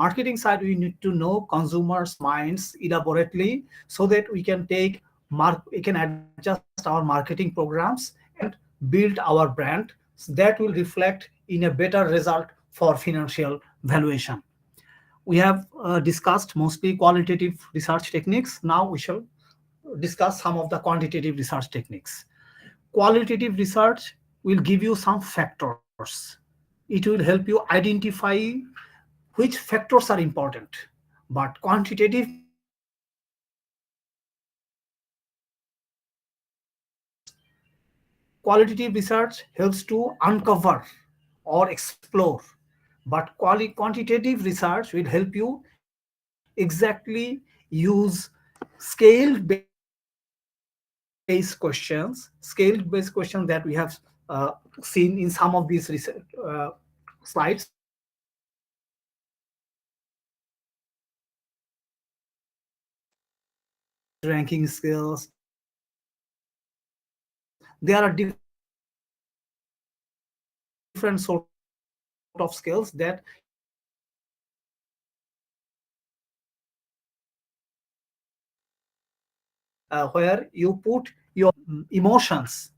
Marketing side, we need to know consumers' minds elaborately so that we can we can adjust our marketing programs and build our brand that will reflect in a better result for financial valuation. We have discussed mostly qualitative research techniques. Now we shall discuss some of the quantitative research techniques. Qualitative research will give you some factors. It will help you identify which factors are important. But quantitative means qualitative research helps to uncover or explore. But quantitative research will help you exactly use scale-based questions that we have seen in some of these slides. Ranking skills, there are different sort of skills that you can where you put your emotions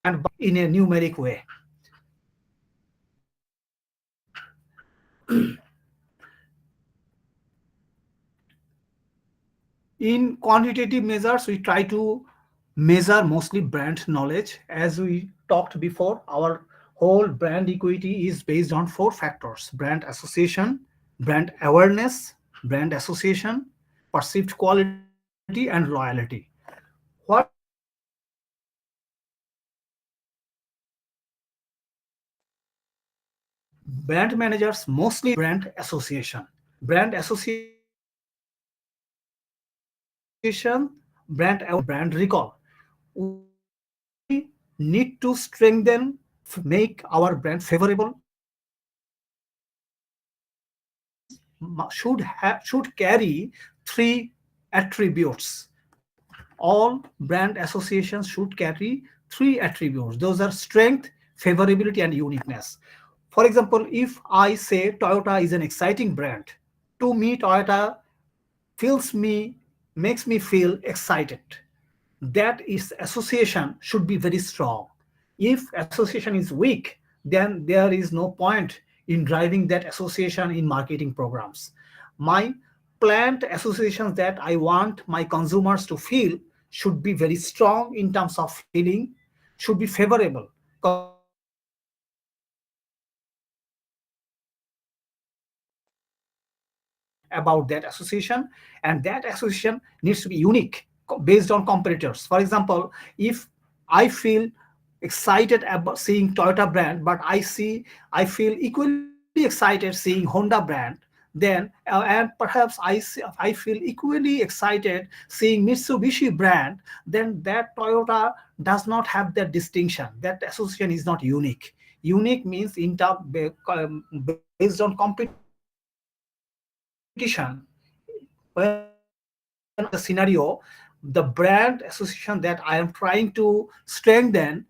and in a numeric way. In quantitative measures, we try to measure mostly brand knowledge. As we talked before, our whole brand equity is based on four factors: brand association, brand awareness, brand association, perceived quality, and loyalty. What brand managers mostly brand association. Brand association, brand awareness, brand recall. We need to strengthen, make our brand favorable. Should carry three attributes. All brand associations should carry three attributes. Those are strength, favorability, and uniqueness. For example, if I say Toyota is an exciting brand, to me Toyota feels me makes me feel excited. That is association should be very strong. If association is weak, then there is no point in driving that association in marketing programs. My planned associations that I want my consumers to feel should be very strong in terms of feeling, should be favorable. Consumers should feel about that association, and that association needs to be unique based on competitors. For example, if I feel excited about seeing Toyota brand, but I feel equally excited seeing Honda brand, then and perhaps I feel equally excited seeing Mitsubishi brand, then that Toyota does not have that distinction. That association is not unique. Unique means based on competition. When the scenario, the brand association that I am trying to strengthen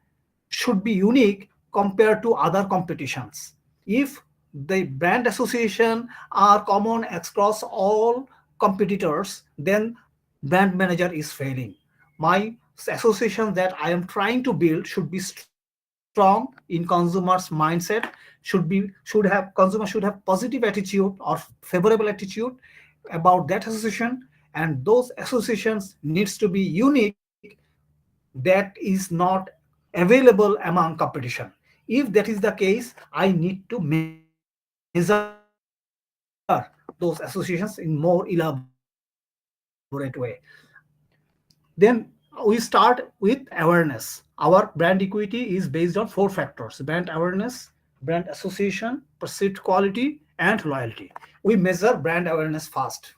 should be unique compared to other competitions. If the brand association are common across all competitors, then brand manager is failing. My association that I am trying to build should be strong in consumers mindset, consumer should have positive attitude or favorable attitude about that association, and those associations needs to be unique, that is not available among competition. If that is the case, I need to measure those associations in more elaborate way. Then we start with awareness. Our brand equity is based on four factors: brand awareness, brand association, perceived quality, and loyalty. We measure brand awareness first.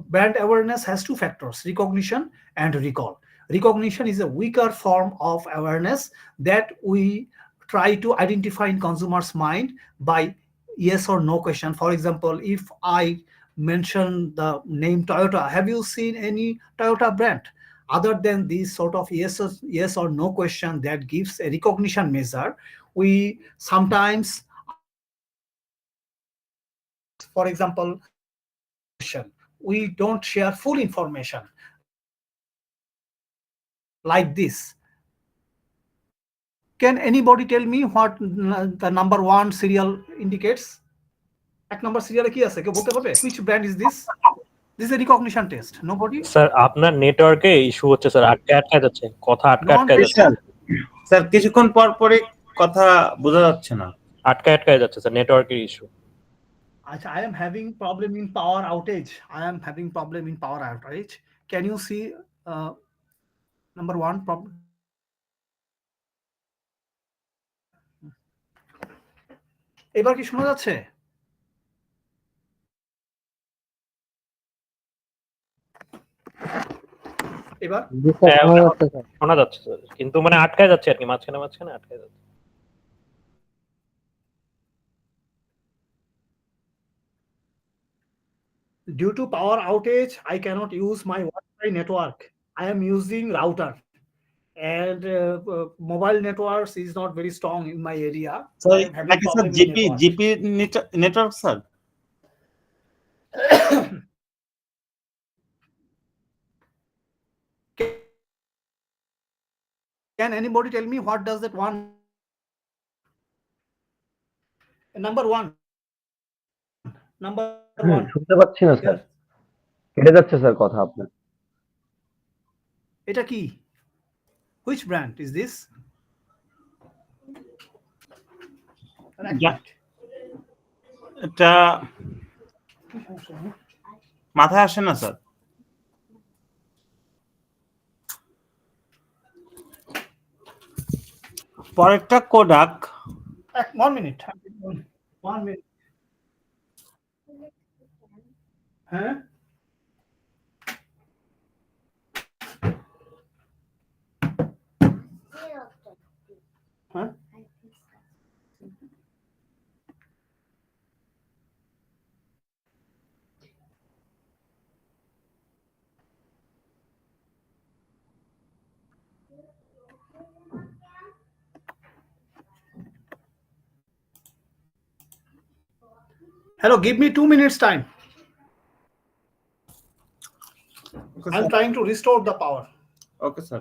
Brand awareness has two factors: recognition and recall. Recognition is a weaker form of awareness that we try to identify in consumers mind by yes or no question. For example, if I mention the name Toyota, have you seen any Toyota brand? Other than this sort of yes or no question that gives a recognition measure, we sometimes ask, for example, question. We don't share full information like this. Can anybody tell me what the number one serial indicates? এক নম্বর সিরিয়ালে কি আছে কেউ বলতে পারবে? Which brand is this? This is a recognition test. Nobody? Sir আপনার নেটওয়ার্কে issue হচ্ছে স্যার, আটকে যাচ্ছে, কথা আটকে যাচ্ছে স্যার। কিছুক্ষণ পর পরে কথা বোঝা যাচ্ছে না, আটকে যাচ্ছে স্যার, নেটওয়ার্কের ইস্যু। আচ্ছা, I am having problem in power outage. I am having problem in power outage. Can you see number one problem? এবার কি শোনা যাচ্ছে? এবার শোনা যাচ্ছে স্যার, কিন্তু মানে আটকে যাচ্ছে আর কি, মাঝখানে আটকে যাচ্ছে। Due to power outage, I cannot use my Wi-Fi network. I am using router, and mobile networks is not very strong in my area. So I am having problem with GP network, sir. Can anybody tell me what does that one? Number one. শুনতে পাচ্ছি না sir, কেটে যাচ্ছে sir কথা আপনার। এটা কি? Which brand is this? এটা মাথায় আসে না স্যার। পরেরটা কোডাক। 1 minute. 1 minute. হ্যাঁ, হ্যাঁ, hello, give me 2 minutes time. I'm trying to restore the power. Okay, sir.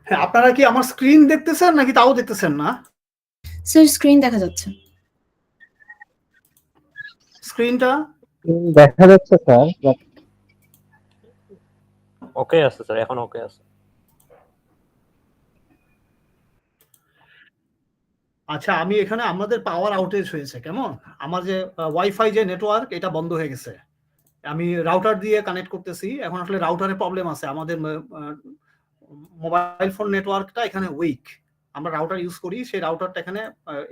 হ্যাঁ, আপনারা কি আমার স্ক্রিন দেখতেছেন নাকি তাও দেখতেছেন না? স্যার স্ক্রিন দেখা যাচ্ছে। স্ক্রিনটা দেখা যাচ্ছে স্যার। ওকে আছে স্যার, এখন ওকে আছে। আচ্ছা, আমি এখানে আমাদের পাওয়ার আউটেজ হয়েছে, কেমন? আমার যে ওয়াইফাই যে নেটওয়ার্ক এটা বন্ধ হয়ে গেছে। আমি রাউটার দিয়ে কানেক্ট করতেছি, এখন আসলে রাউটারে প্রবলেম আছে। আমাদের মোবাইল ফোন নেটওয়ার্কটা এখানে উইক। আমরা রাউটার ইউজ করি, সেই রাউটারটা এখানে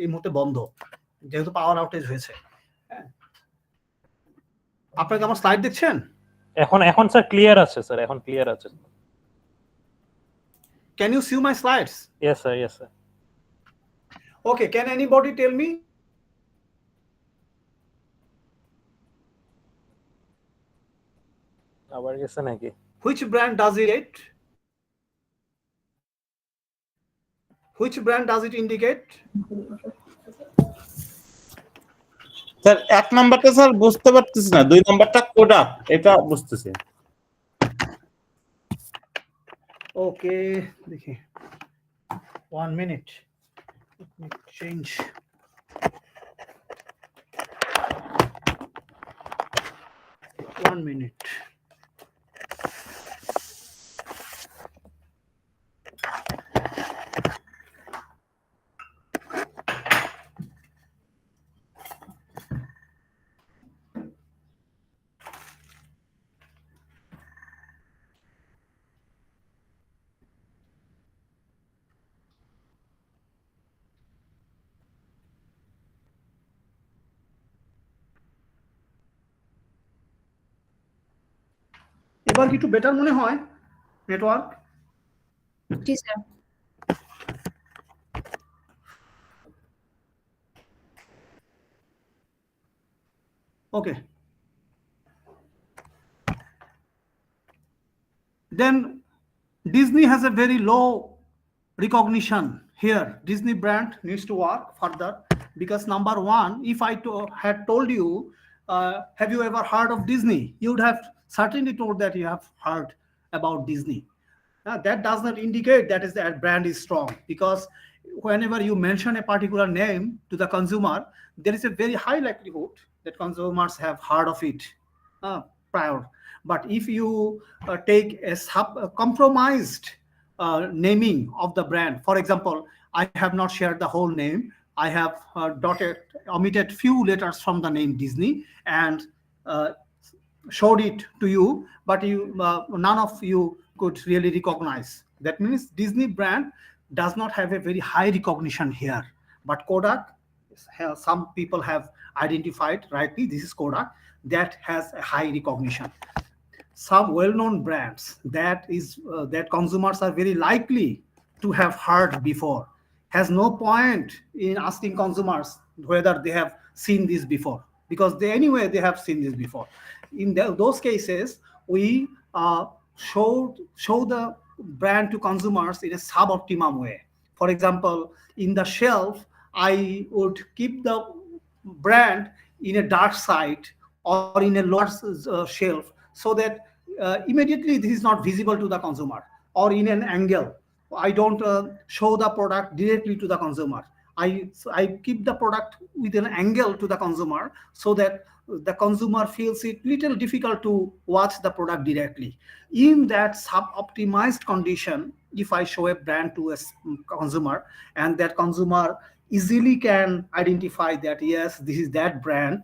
এই মুহূর্তে বন্ধ, যেহেতু পাওয়ার আউটেজ হয়েছে। আপনারা কি আমার স্লাইড দেখছেন? এখন স্যার ক্লিয়ার আছে স্যার, এখন ক্লিয়ার আছে। Can you see my slides? Yes sir, yes sir. Okay, can anybody tell me? আবার গেছে নাকি? Which brand does it? Which brand does it indicate? Sir 1 নাম্বারটা স্যার বুঝতে পারতেছি না, 2 নাম্বারটা কোডাক এটা বুঝতেছি। Okay, देखिए 1 minute. Let me change. One minute. এবার কি একটু বেটার মনে হয় network? G sir. Okay. Then Disney has a very low recognition here. Disney brand needs to work further because number one, if I had told you, have you ever heard of Disney? You would have certainly told that you have heard about Disney. That does not indicate that brand is strong, because whenever you mention a particular name to the consumer, there is a very high likelihood that consumers have heard of it prior. But if you take a compromised naming of the brand, for example, I have not shared the whole name. I have omitted few letters from the name Disney and showed it to you, but none of you could really recognize. That means Disney brand does not have a very high recognition here. But Kodak, some people have identified rightly, this is Kodak, that has a high recognition. Some well-known brands that consumers are very likely to have heard before, has no point in asking consumers whether they have seen this before, because they have seen this before. In those cases, we show the brand to consumers in a suboptimum way. For example, in the shelf, I would keep the brand in a dark side or in a lower shelf, so that immediately this is not visible to the consumer, or in an angle. I don't show the product directly to the consumer. I keep the product with an angle to the consumer, so that the consumer feels it little difficult to watch the product directly. In that sub-optimized condition, if I show a brand to a consumer, and that consumer easily can identify that yes, this is that brand,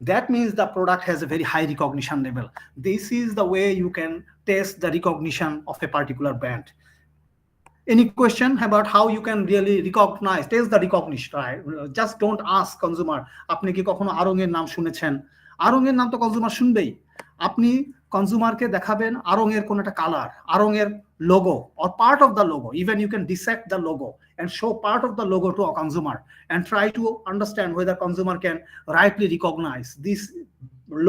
that means the product has a very high recognition level. This is the way you can test the recognition of a particular brand. Any question about how you can really recognize, test the recognition, right? Just don't ask consumer, আপনি কি কখনো আরঙের নাম শুনেছেন? আরঙের নাম তো consumer শুনবেই। আপনি কনজিউমারকে দেখাবেন আরঙের কোন একটা colour, আরঙের logo or part of the logo. Even you can dissect the logo and show part of the logo to a consumer and try to understand whether consumer can rightly recognize this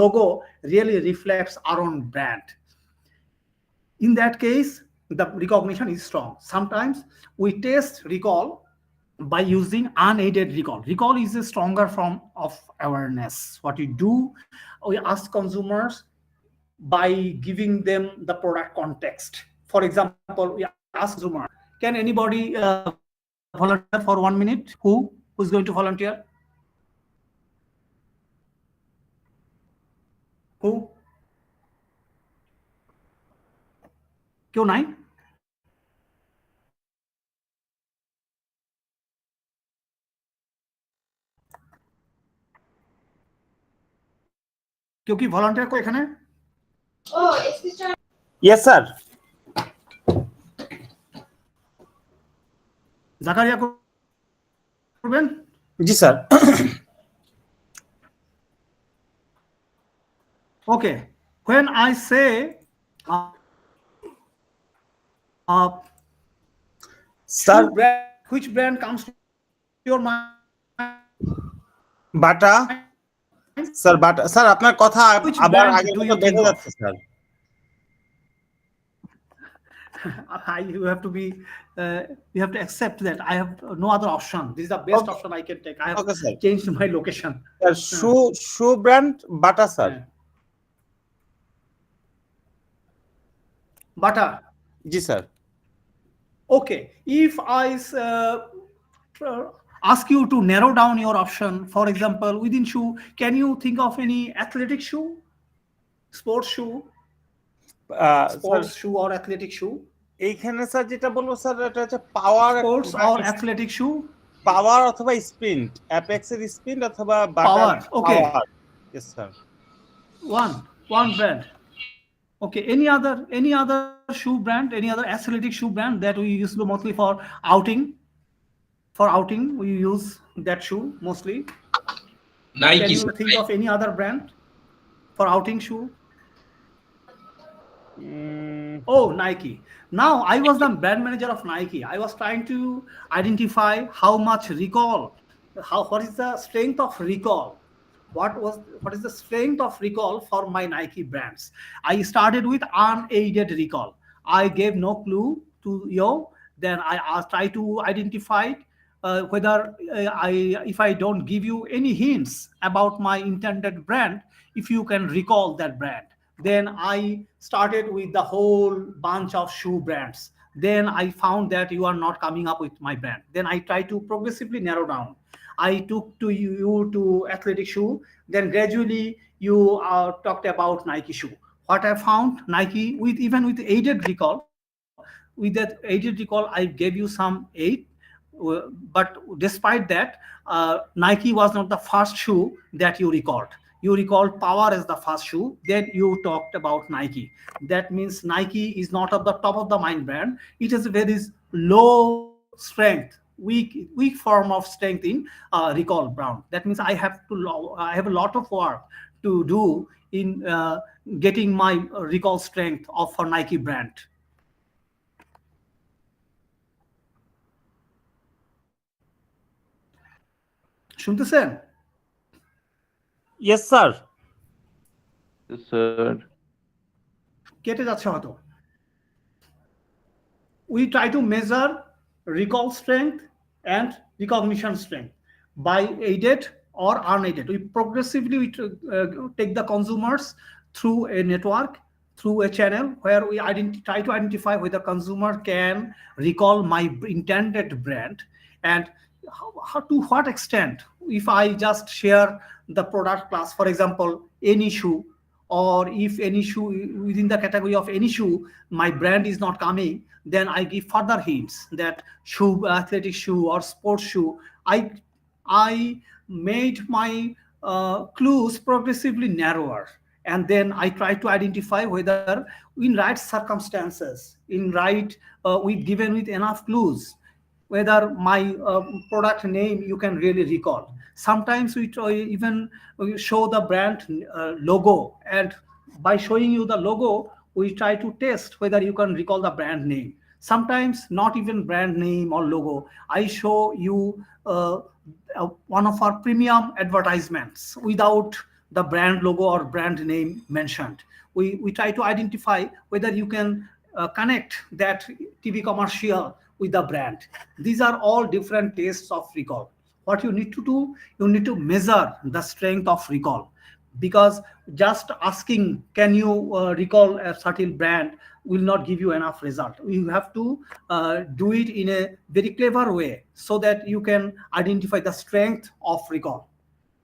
logo really reflects our own brand. In that case, the recognition is strong. Sometimes we test recall by using unaided recall. Recall is a stronger form of awareness. What we do, we ask consumers by giving them the product context. For example, we ask consumer, can anybody volunteer for 1 minute? Who's going to volunteer? Who? কেউ নাই? কেউ কি volunteer করে এখানে? Yes sir. Zakaria করবেন? জি sir. Okay, when I say sir, which brand comes to your mind? Bata sir, Bata sir, আপনার কথা আবার আগের মতো বেঁধে যাচ্ছে sir. you have to be, you have to accept that I have no other option. This is the best Okay. option I can take. I have Okay, sir. changed my location. Shoe brand Bata, sir. Yeah. Butter. Ji, sir. Okay. If I ask you to narrow down your option, for example, within shoe, can you think of any athletic shoe, sports shoe, Sir, sports shoe or athletic shoe? এইখানে sir যেটা বলবো sir এটা হচ্ছে পাওয়ার Sports or athletic shoe? পাওয়ার অথবা স্পিন্ট apex এর স্পিন্ট অথবা Power, okay. Power yes sir One brand. Okay. Any other shoe brand, any other athletic shoe brand that we use mostly for outing? For outing, we use that shoe mostly. Nike. Can you think of any other brand for outing shoe? Oh, Nike. Now, I was the brand manager of Nike. I was trying to identify how much recall, what is the strength of recall? What is the strength of recall for my Nike brands? I started with unaided recall. I gave no clue to you. Then I try to identify whether if I don't give you any hints about my intended brand, if you can recall that brand. Then I started with the whole bunch of shoe brands. Then I found that you are not coming up with my brand. Then I try to progressively narrow down. I took to you to athletic shoe. Then gradually you talked about Nike shoe. What I found, Nike, even with aided recall, with that aided recall, I gave you some aid. But despite that, Nike was not the first shoe that you recalled. You recalled Power as the first shoe. Then you talked about Nike. That means Nike is not of the top of the mind brand. It is a very low strength, weak form of strength in recall brand. That means I have a lot of work to do in getting my recall strength of for Nike brand. শুনতেছেন? Yes sir sir কেটে যাচ্ছে হয়তো। We try to measure recall strength and recognition strength by aided or unaided. We progressively take the consumers through a network, through a channel where we try to identify whether consumer can recall my intended brand, and how to what extent. If I just share the product class, for example, any shoe, or if any shoe within the category of any shoe my brand is not coming, then I give further hints that shoe, athletic shoe or sports shoe. I made my clues progressively narrower, and then I try to identify whether in right circumstances, in right with given with enough clues, whether my product name you can really recall. Sometimes we try even show the brand logo, and by showing you the logo we try to test whether you can recall the brand name. Sometimes not even brand name or logo, I show you one of our premium advertisements without the brand logo or brand name mentioned. We try to identify whether you can connect that TV commercial with the brand. These are all different tastes of recall. What you need to do, you need to measure the strength of recall, because just asking can you recall a certain brand will not give you enough result. You have to do it in a very clever way so that you can identify the strength of recall.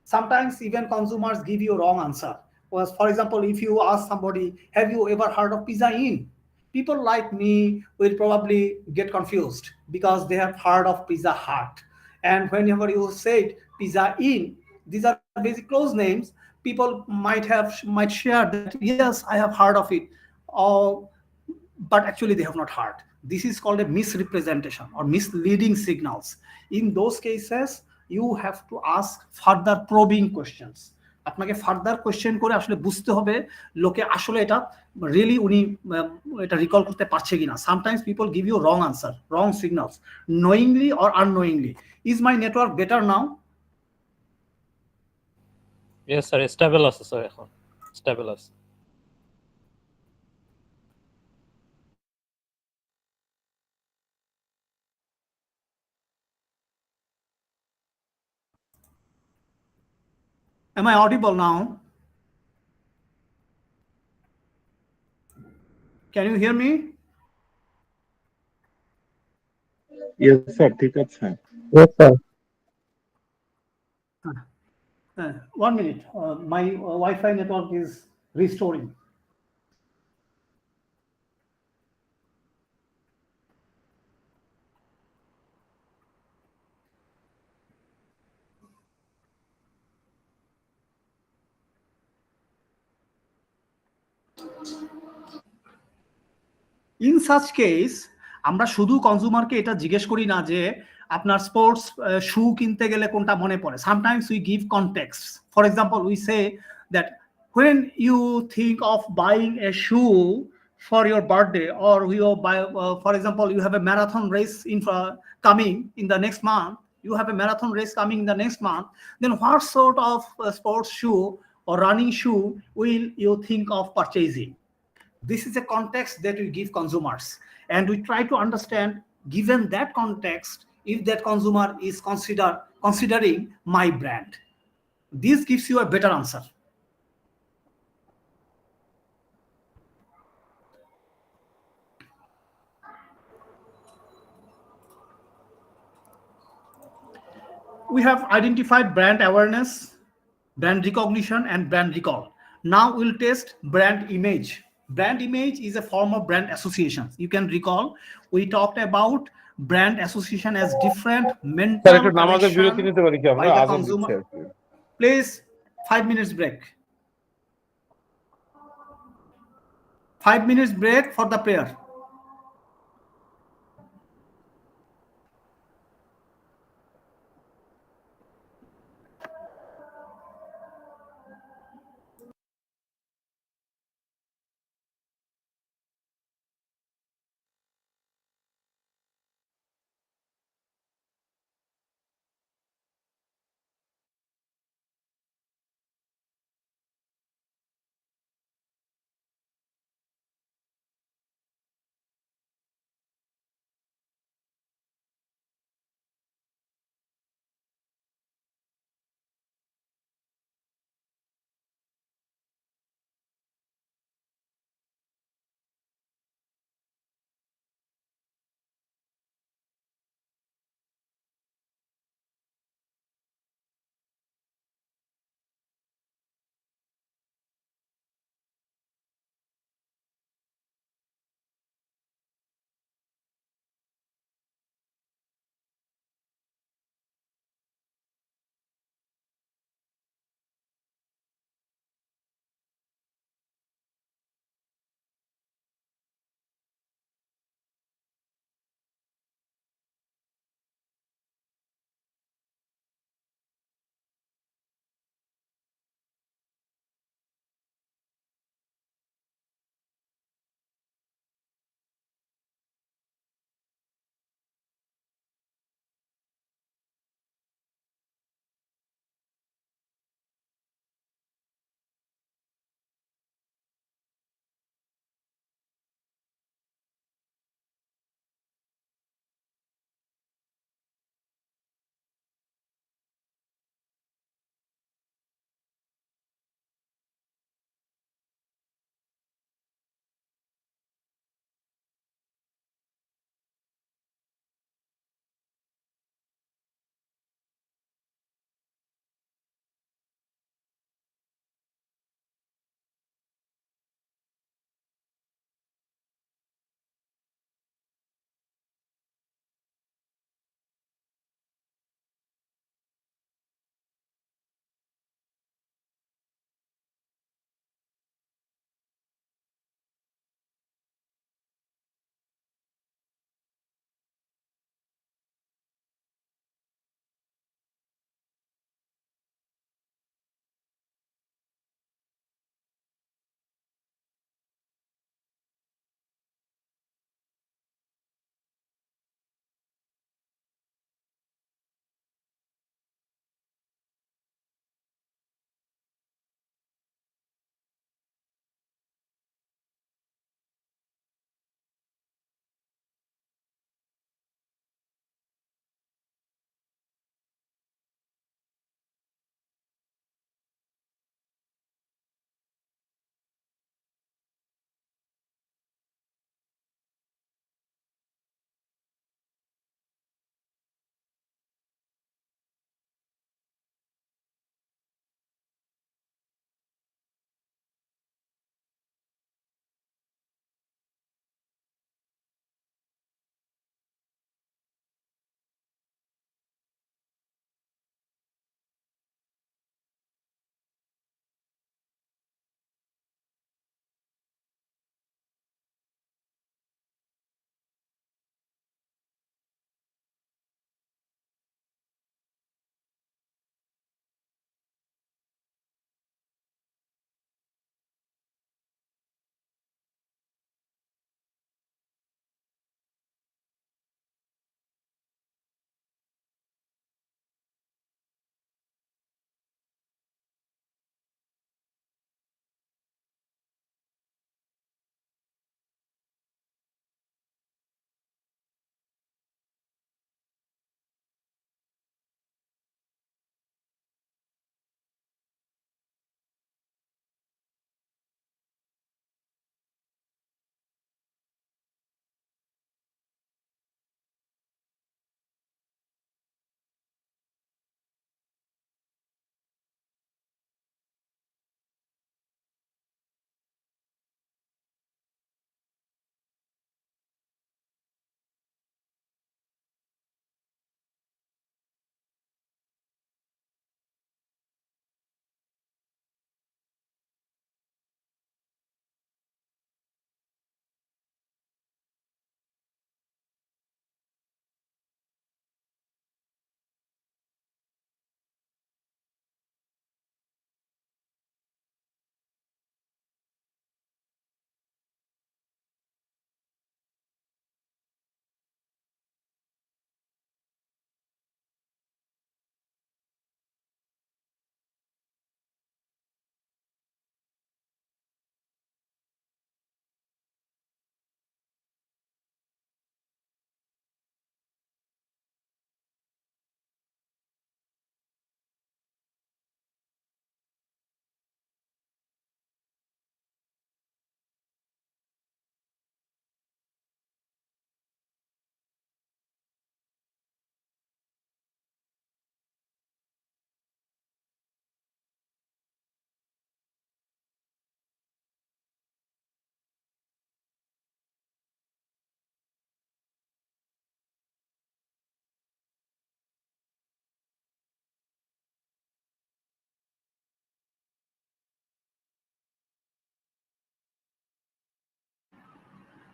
Sometimes even consumers give you wrong answer. For example, if you ask somebody, have you ever heard of Pizza Inn? People like me will probably get confused because they have heard of Pizza Hut. And whenever you said Pizza Inn, these are basic close names. People might share that yes, I have heard of it, or but actually they have not heard. This is called a misrepresentation or misleading signals. In those cases, you have to ask further probing questions. আপনাকে further question করে আসলে বুঝতে হবে লোকে আসলে এটা really উনি এটা রিকল করতে পারছে কিনা। Sometimes people give you wrong answer, wrong signals, knowingly or unknowingly. Is my network better now? Yes sir, stable আছে স্যার, এখন স্টেবল আছে। Am I audible now? Can you hear me? Yes sir ঠিক আছে। Yes, sir. 1 minute. My Wi-Fi network is restoring. In such case আমরা শুধু কনজিউমারকে এটা জিজ্ঞেস করি না যে আপনার স্পোর্টস শু কিনতে গেলে কোনটা মনে পড়ে। Sometimes we give context. For example we say that when you think of buying a shoe for your birthday, or you buy for example you have a marathon race coming in the next month, you have a marathon race coming in the next month, then what sort of sports shoe or running shoe will you think of purchasing? This is a context that we give consumers, and we try to understand, given that context, if that consumer is considering my brand. This gives you a better answer. We have identified brand awareness, brand recognition, and brand recall. Now we'll test brand image. Brand image is a form of brand association. You can recall we talked about brand association as different sir mental একটু নামাজের বিরতি connection নিতে পারি কি by আমরা? the আজান consumer. দিচ্ছে আর কি। Please, 5 minutes break. 5 minutes break for the prayer.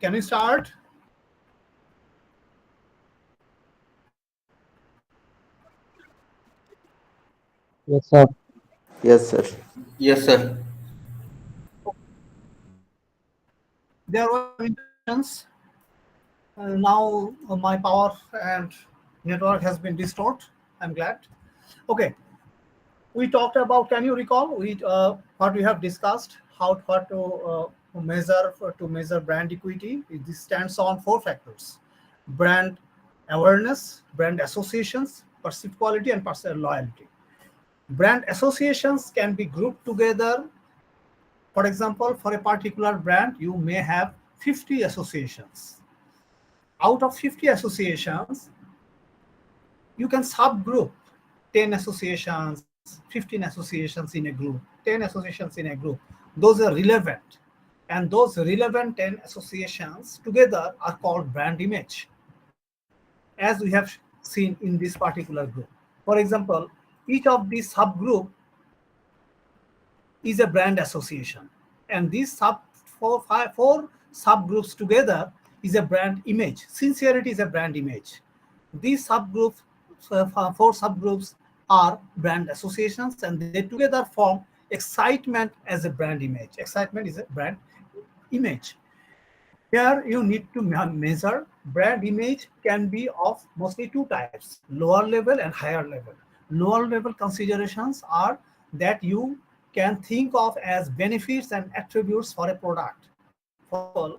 Can we start? Yes, sir. Yes, sir. Yes, sir. There were interruptions. Now my power and network has been restored. I'm glad. Okay, we talked about. Can you recall what we have discussed? How what to measure brand equity? This stands on four factors: brand awareness, brand associations, perceived quality, and personal loyalty. Brand associations can be grouped together. For example, for a particular brand, you may have 50 associations. Out of 50 associations, you can subgroup 10 associations, 15 associations in a group, 10 associations in a group. Those are relevant. And those relevant 10 associations together are called brand image, as we have seen in this particular group. For example, each of these subgroup is a brand association. And these four subgroups together is a brand image. Sincerity is a brand image. These subgroups, four subgroups are brand associations, and they together form excitement as a brand image. Excitement is a brand image. Here you need to measure. Brand image can be of mostly two types, lower level and higher level. Lower level considerations are that you can think of as benefits and attributes for a product. For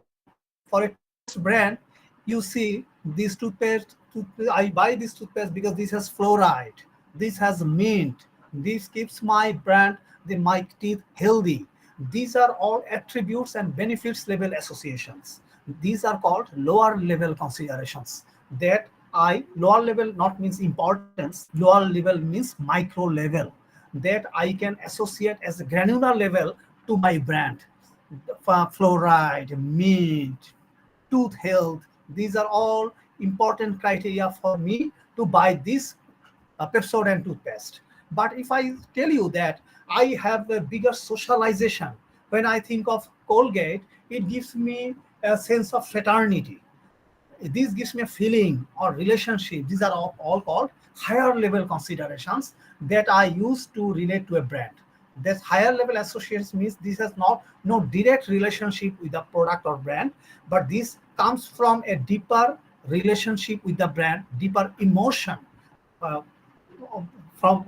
a toothpaste brand, you see this toothpaste, I buy this toothpaste because this has fluoride, this has mint, this keeps my teeth healthy. These are all attributes and benefits level associations. These are called lower level considerations. Lower level not means importance, lower level means micro level, that I can associate as a granular level to my brand. Fluoride, mint, tooth health, these are all important criteria for me to buy this Pepsodent toothpaste. But if I tell you that I have a bigger socialization, when I think of Colgate, it gives me a sense of fraternity. This gives me a feeling or relationship. These are all called higher level considerations that I use to relate to a brand. This higher level associates means this has no direct relationship with the product or brand, but this comes from a deeper relationship with the brand, deeper emotion, uh, from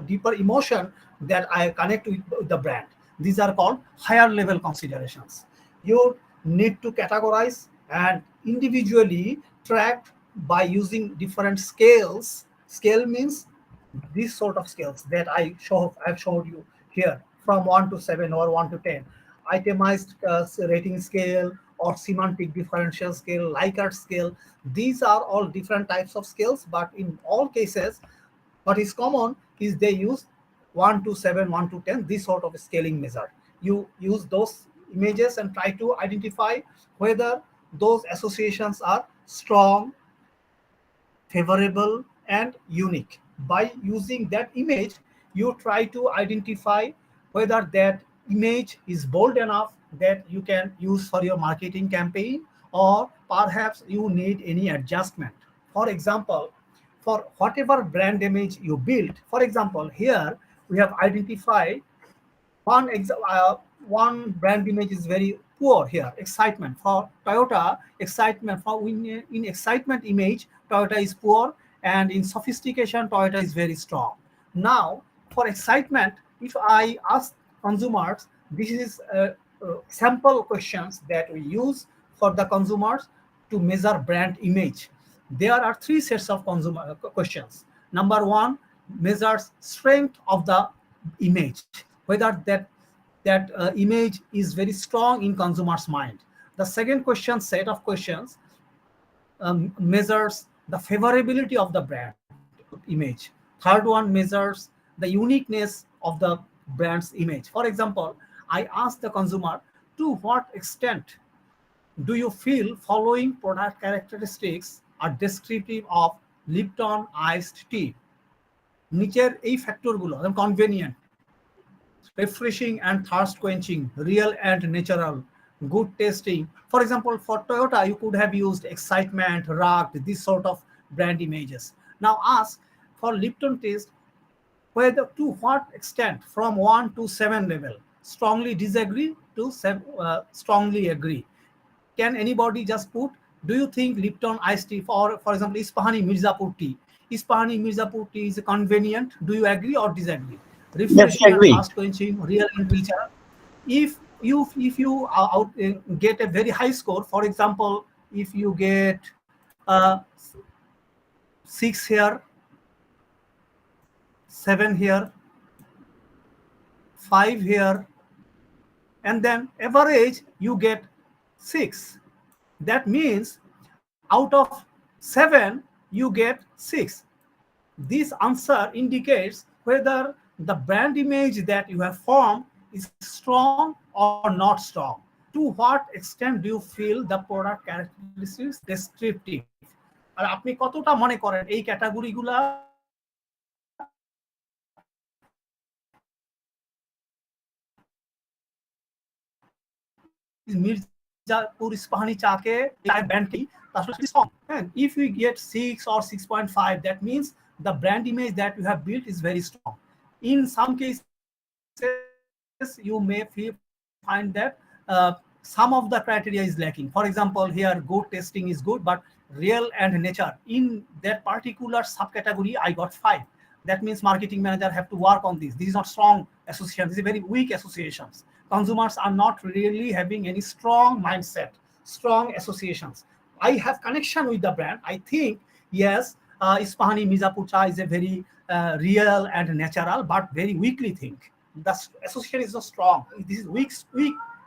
deeper emotion that I connect with the brand. These are called higher level considerations. You need to categorize and individually track by using different scales. Scale means these sort of scales that I've showed you here, from 1 to 7 or 1 to 10. Itemized rating scale or semantic differential scale, Likert scale. These are all different types of scales, but in all cases, what is common is they use 1 to 7, 1 to 10, this sort of scaling measure. You use those images and try to identify whether those associations are strong, favorable, and unique. By using that image, you try to identify whether that image is bold enough that you can use for your marketing campaign, or perhaps you need any adjustment. For example, for whatever brand image you build, for example, here we have identified one brand image is very poor here. Excitement for Toyota, excitement for in excitement image, Toyota is poor, and in sophistication, Toyota is very strong. Now, for excitement, if I ask consumers, this is sample questions that we use for the consumers to measure brand image. There are three sets of consumer questions. Number one measures strength of the image, whether that image is very strong in consumer's mind. The second set of questions measures the favorability of the brand image. Third one measures the uniqueness of the brand's image. For example, I ask the consumer, to what extent do you feel following product characteristics are descriptive of Lipton iced tea? নিচের এই ফ্যাক্টরগুলো convenient, refreshing and thirst quenching, real and natural, good testing. For example, for Toyota, you could have used excitement, rugged, this sort of brand images. Now ask for Lipton test whether to what extent from 1 to 7 level, strongly disagree to strongly agree. Can anybody just put, do you think Lipton iced tea, for example, Ispahani Mirzapur tea, Ispahani Mirzapur tea is convenient? Do you agree or disagree? Yes, Refreshing and agree. fast quenching, real and filter. If you get a very high score, for example, if you get 6 here, 7 here, 5 here, and then average you get 6. That means out of 7 you get 6. This answer indicates whether the brand image that you have formed is strong or not strong. To what extent do you feel the product characteristics descriptive? আর আপনি কতটা মনে করেন এই ক্যাটাগরিগুলা Mirzapur Ispahani Chake brand key, that's really strong. And if we get 6 or 6.5, that means the brand image that you have built is very strong. In some cases, you may find that some of the criteria is lacking. For example, here good testing is good, but real and nature. In that particular subcategory, I got 5. That means marketing manager have to work on this. This is not strong association. This is very weak associations. Consumers are not really having any strong mindset, strong associations. I have connection with the brand. I think, yes, Ispahani Mirzapur Cha is a very real and natural, but very weakly think. The association is not strong. This is weak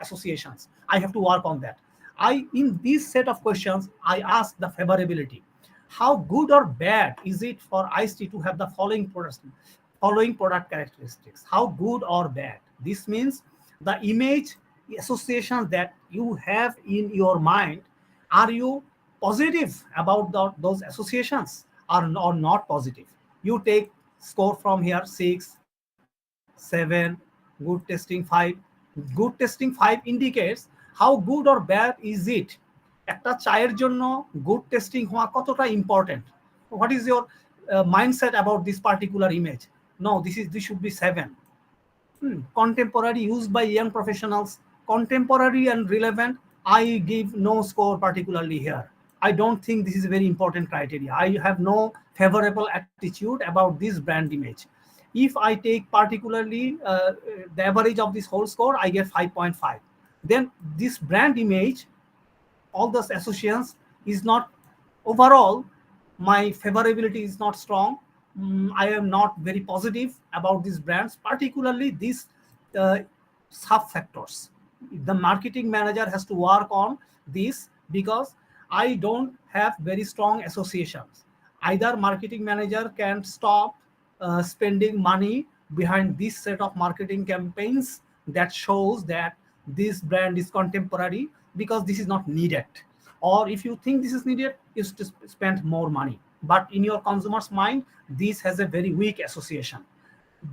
associations. I have to work on that. In this set of questions, I ask the favorability. How good or bad is it for ICE to have the following product characteristics? How good or bad? This means the image associations that you have in your mind, are you positive about those associations or not positive? You take score from here 6, 7, good testing 5. Good testing 5 indicates how good or bad is it. একটা চায়ের জন্য good testing হওয়া কতটা important? What is your mindset about this particular image? No, this should be 7. Contemporary, used by young professionals, contemporary and relevant, I give no score particularly here. I don't think this is a very important criteria. I have no favorable attitude about this brand image. If I take particularly the average of this whole score, I get 5.5. Then this brand image, all those associations is not overall, my favorability is not strong. I am not very positive about these brands, particularly these sub factors. The marketing manager has to work on this because I don't have very strong associations. Either marketing manager can stop spending money behind this set of marketing campaigns that shows that this brand is contemporary, because this is not needed. Or if you think this is needed, is to spend more money. But in your consumer's mind, this has a very weak association.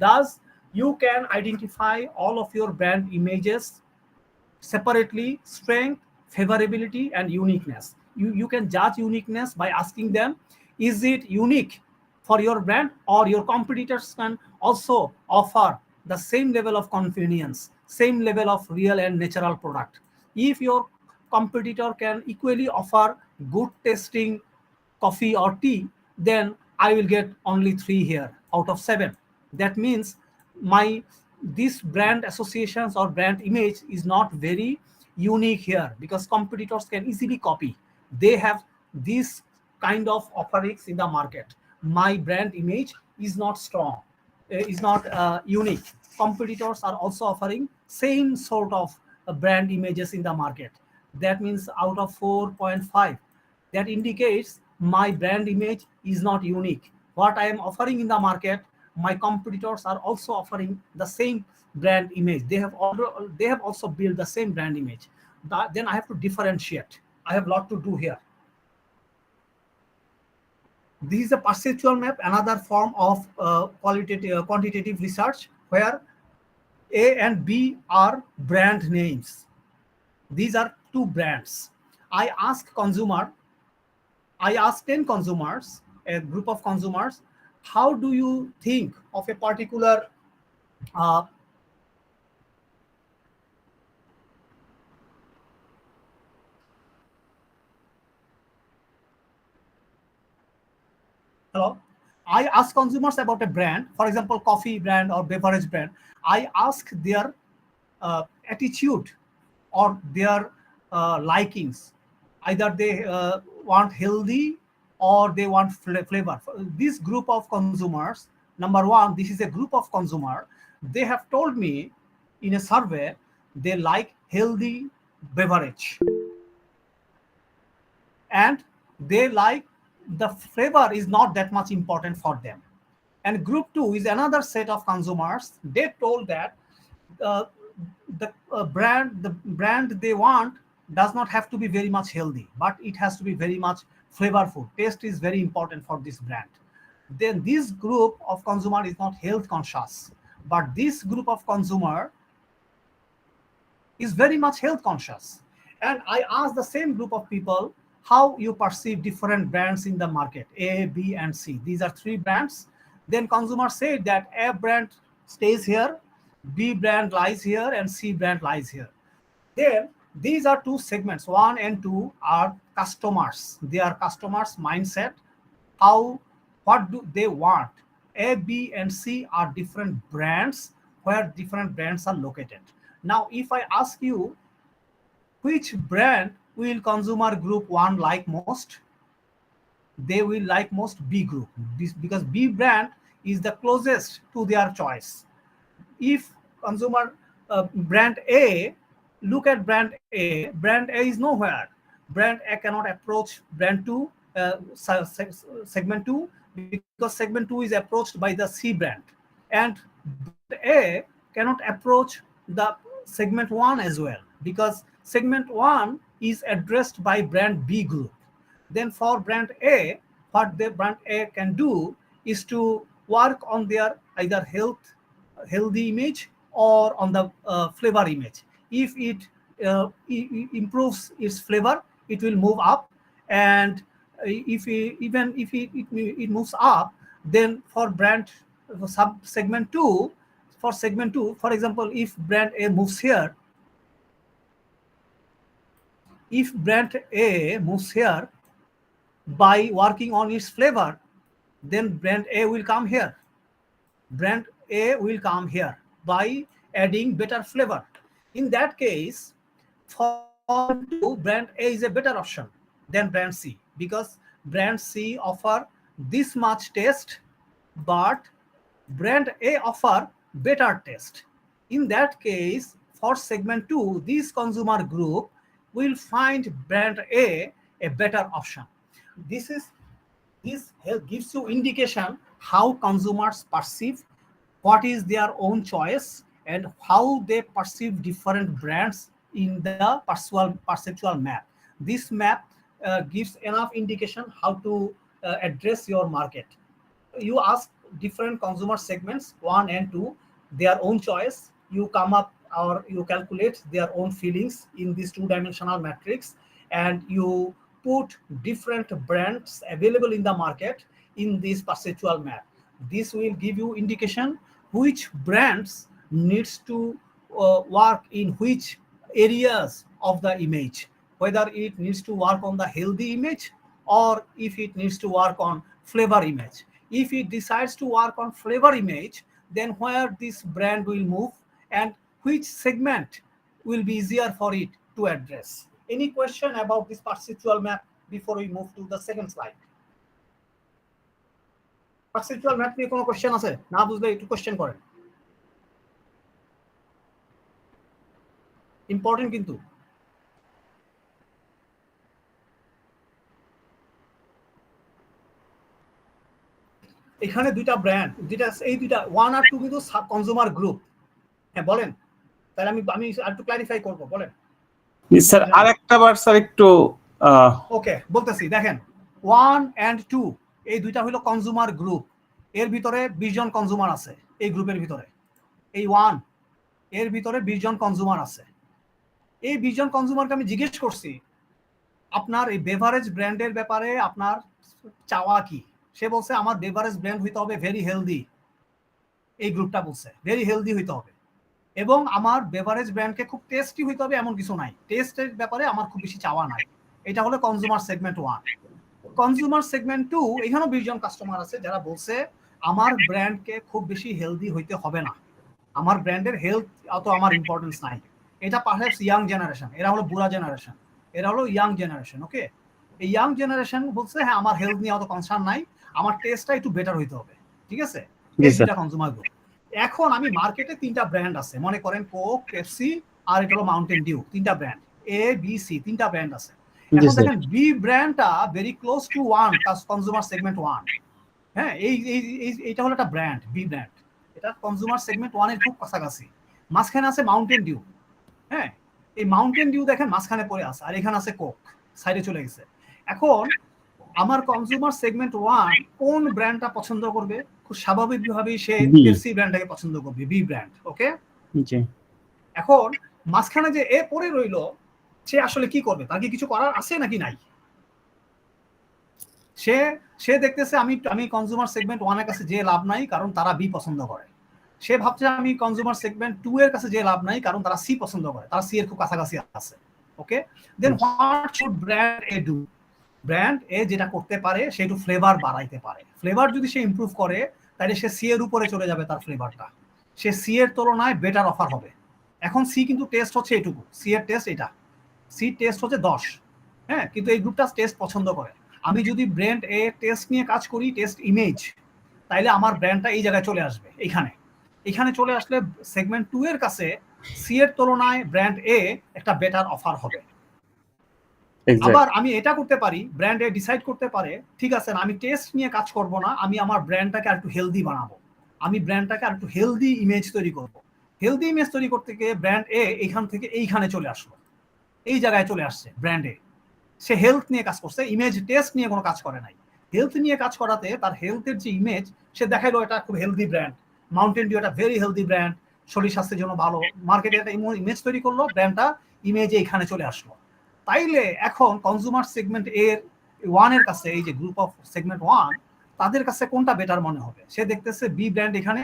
Thus, you can identify all of your brand images separately: strength, favorability, and uniqueness. You can judge uniqueness by asking them, is it unique for your brand, or your competitors can also offer the same level of convenience, same level of real and natural product. If your competitor can equally offer good tasting coffee or tea, then I will get only 3 here out of 7. That means this brand associations or brand image is not very unique here, because competitors can easily copy. They have this kind of offerings in the market. My brand image is not strong, is not unique. Competitors are also offering same sort of brand images in the market. That means out of 4.5, that indicates my brand image is not unique. What I am offering in the market, my competitors are also offering the same brand image. They have also built the same brand image. Then I have to differentiate. I have a lot to do here. This is a perceptual map, another form of quantitative research, where A and B are brand names. These are two brands. I ask 10 consumers, a group of consumers, how do you think of a particular hello? I ask consumers about a brand, for example, coffee brand or beverage brand. I ask their attitude or their likings. Either they want healthy or they want flavor. This group of consumers, number one, this is a group of consumer. They have told me in a survey they like healthy beverage and they like the flavor is not that much important for them. And group two is another set of consumers. They told that uh, the brand they want does not have to be very much healthy, but it has to be very much flavorful. Taste is very important for this brand. Then this group of consumer is not health conscious, but this group of consumer is very much health conscious. And I asked the same group of people how you perceive different brands in the market, A, B, and C. These are three brands. Then consumers said that A brand stays here, B brand lies here, and C brand lies here. Then these are two segments, 1 and 2 are customers. They are customers' mindset. What do they want? A, B, and C are different brands where different brands are located. Now, if I ask you which brand will consumer group 1 like most, they will like most B group, because B brand is the closest to their choice. If consumer brand A, look at brand A is nowhere. Brand A cannot approach brand 2, segment 2, because segment 2 is approached by the C brand, and brand A cannot approach the segment 1 as well, because segment 1 is addressed by brand B group. Then for brand A, what the brand A can do is to work on their either healthy image or on the flavor image. If it improves its flavor, it will move up, and even if it moves up, then for brand sub segment 2, for example, if brand A moves here, by working on its flavor, then brand A will come here. Brand A will come here by adding better flavor. In that case, for brand A is a better option than brand C, because brand C offer this much taste, but brand A offer better taste. In that case, for segment 2, this consumer group will find brand A better option. This gives you indication how consumers perceive, what is their own choice, and how they perceive different brands in the perceptual map. This map gives enough indication how to address your market. You ask different consumer segments, 1 and 2, their own choice. You come up or you calculate their own feelings in this two-dimensional matrix, and you put different brands available in the market in this perceptual map. This will give you indication which brands needs to work in which areas of the image, whether it needs to work on the healthy image or if it needs to work on flavor image. If it decides to work on flavor image, then where this brand will move and which segment will be easier for it to address. Any question about this perceptual map before we move to the second slide? Perceptual map নিয়ে কোনো question আছে? না বুঝলে একটু question করেন। Important কিন্তু। এখানে দুইটা ব্র্যান্ড, এই দুইটা 1 আর 2 কিন্তু কনজিউমার গ্রুপ। হ্যাঁ বলেন, তাহলে আমি একটু ক্লারিফাই করব, বলেন। স্যার আরেকটা বার স্যার একটু ওকে বলতেছি, দেখেন 1 and 2 এই দুইটা হলো কনজিউমার গ্রুপ। এর ভিতরে 20 জন কনজিউমার আছে এই গ্রুপের ভিতরে। এই 1 এর ভিতরে 20 জন কনজিউমার আছে। এই 20 জন কনজিউমারকে আমি জিজ্ঞেস করছি আপনার এই বেভারেজ ব্র্যান্ডের ব্যাপারে আপনার চাওয়া কি। সে বলছে আমার বেভারেজ ব্র্যান্ড হইতে হবে ভেরি হেলদি। এই গ্রুপটা বলছে ভেরি হেলদি হইতে হবে, এবং আমার বেভারেজ ব্র্যান্ডকে খুব টেস্টি হইতে হবে এমন কিছু নাই, টেস্টের ব্যাপারে আমার খুব বেশি চাওয়া নাই। এটা হলো কনজিউমার সেগমেন্ট 1। কনজিউমার সেগমেন্ট 2, এখানেও 20 জন কাস্টমার আছে যারা বলছে আমার ব্র্যান্ডকে খুব বেশি হেলদি হইতে হবে না, আমার ব্র্যান্ডের হেলথ অত আমার ইম্পর্টেন্স নাই। এটা পারহ্যাপস ইয়াং জেনারেশন, এরা হলো বুড়া জেনারেশন, এরা হলো ইয়াং জেনারেশন। ওকে, এই ইয়াং জেনারেশন বলছে হ্যাঁ আমার হেলথ নিয়ে অত কনসার্ন নাই, আমার টেস্টটা একটু বেটার হইতে হবে। ঠিক আছে, এই দুইটা কনজিউমার গ্রুপ। এখন আমি মার্কেটে 3টা ব্র্যান্ড আছে, মনে করেন কোক, পেপসি আর এটা হলো মাউন্টেন ডিউ, 3টা ব্র্যান্ড, এ বি সি 3টা ব্র্যান্ড আছে। এখন দেখেন বি ব্র্যান্ডটা very close to 1 consumer segment 1। হ্যাঁ, এইটা হলো একটা ব্র্যান্ড, বি ব্র্যান্ড, এটা কনজিউমার সেগমেন্ট 1 এর খুব কাছাকাছি। মাঝখানে আছে মাউন্টেন ডিউ। হ্যাঁ, এই মাউন্টেন ডিউ দেখেন মাঝখানে পড়ে আছে, আর এখানে আছে কোক, সাইডে চলে গেছে। এখন আমার কনজিউমার সেগমেন্ট 1 কোন ব্র্যান্ডটা পছন্দ করবে? খুব স্বাভাবিকভাবেই সে পেপসি ব্র্যান্ডটাকে পছন্দ করবে, বি ব্র্যান্ড। ওকে, এখন মাঝখানে যে এ পড়ে রইলো, সে আসলে কি করবে? তার কি কিছু করার আছে নাকি নাই? সে দেখতেছে আমি কনজিউমার সেগমেন্ট 1 এর কাছে যে লাভ নাই, কারণ তারা বি পছন্দ করে। সে ভাবছে আমি কনজিউমার সেগমেন্ট 2 এর কাছে যে লাভ নাই, কারণ তারা সি পছন্দ করে, তারা সি এর খুব কাছাকাছি আছে। Okay, then what should brand A do? Brand A যেটা করতে পারে সে একটু ফ্লেভার বাড়াইতে পারে। ফ্লেভার যদি সে ইমপ্রুভ করে তাহলে সে সি এর উপরে চলে যাবে, তার ফ্লেভারটা সে সি এর তুলনায় বেটার অফার হবে। এখন সি কিন্তু টেস্ট হচ্ছে এটুকু, সি এর টেস্ট এটা, সি টেস্ট হচ্ছে 10। হ্যাঁ, কিন্তু এই গ্রুপটা টেস্ট পছন্দ করে। আমি যদি ব্র্যান্ড এ টেস্ট নিয়ে কাজ করি, টেস্ট ইমেজ, তাইলে আমার ব্র্যান্ডটা এই জায়গায় চলে আসবে। এখানে চলে আসলে সেগমেন্ট 2 এর কাছে সি এর তুলনায় ব্র্যান্ড এ একটা বেটার অফার হবে। আবার আমি এটা করতে পারি, ব্র্যান্ড এ ডিসাইড করতে পারে ঠিক আছে আমি টেস্ট নিয়ে কাজ করব না, আমি আমার ব্র্যান্ডটাকে আরেকটু হেলদি বানাবো, আমি ব্র্যান্ডটাকে আরেকটু হেলদি ইমেজ তৈরি করব। হেলদি ইমেজ তৈরি করতে গিয়ে ব্র্যান্ড এ এইখান থেকে এইখানে চলে আসলো, এই জায়গায় চলে আসছে ব্র্যান্ড এ। সে হেলথ নিয়ে কাজ করছে, ইমেজ টেস্ট নিয়ে কোনো কাজ করে নাই। হেলথ নিয়ে কাজ করাতে তার হেলথের যে ইমেজ সে দেখাইলো এটা খুব হেলদি ব্র্যান্ড, মাউন্টেন ডিউ একটা ভেরি হেলদি ব্র্যান্ড, শরীর স্বাস্থ্যের জন্য ভালো, মার্কেটে একটা ইমেজ তৈরি করলো, ব্র্যান্ডটা ইমেজে এখানে চলে আসলো। তাইলে এখন কনজিউমার সেগমেন্ট এর 1 এর কাছে, এই যে গ্রুপ অফ সেগমেন্ট 1, তাদের কাছে কোনটা বেটার মনে হবে? সে দেখতেছে বি ব্র্যান্ড এখানে,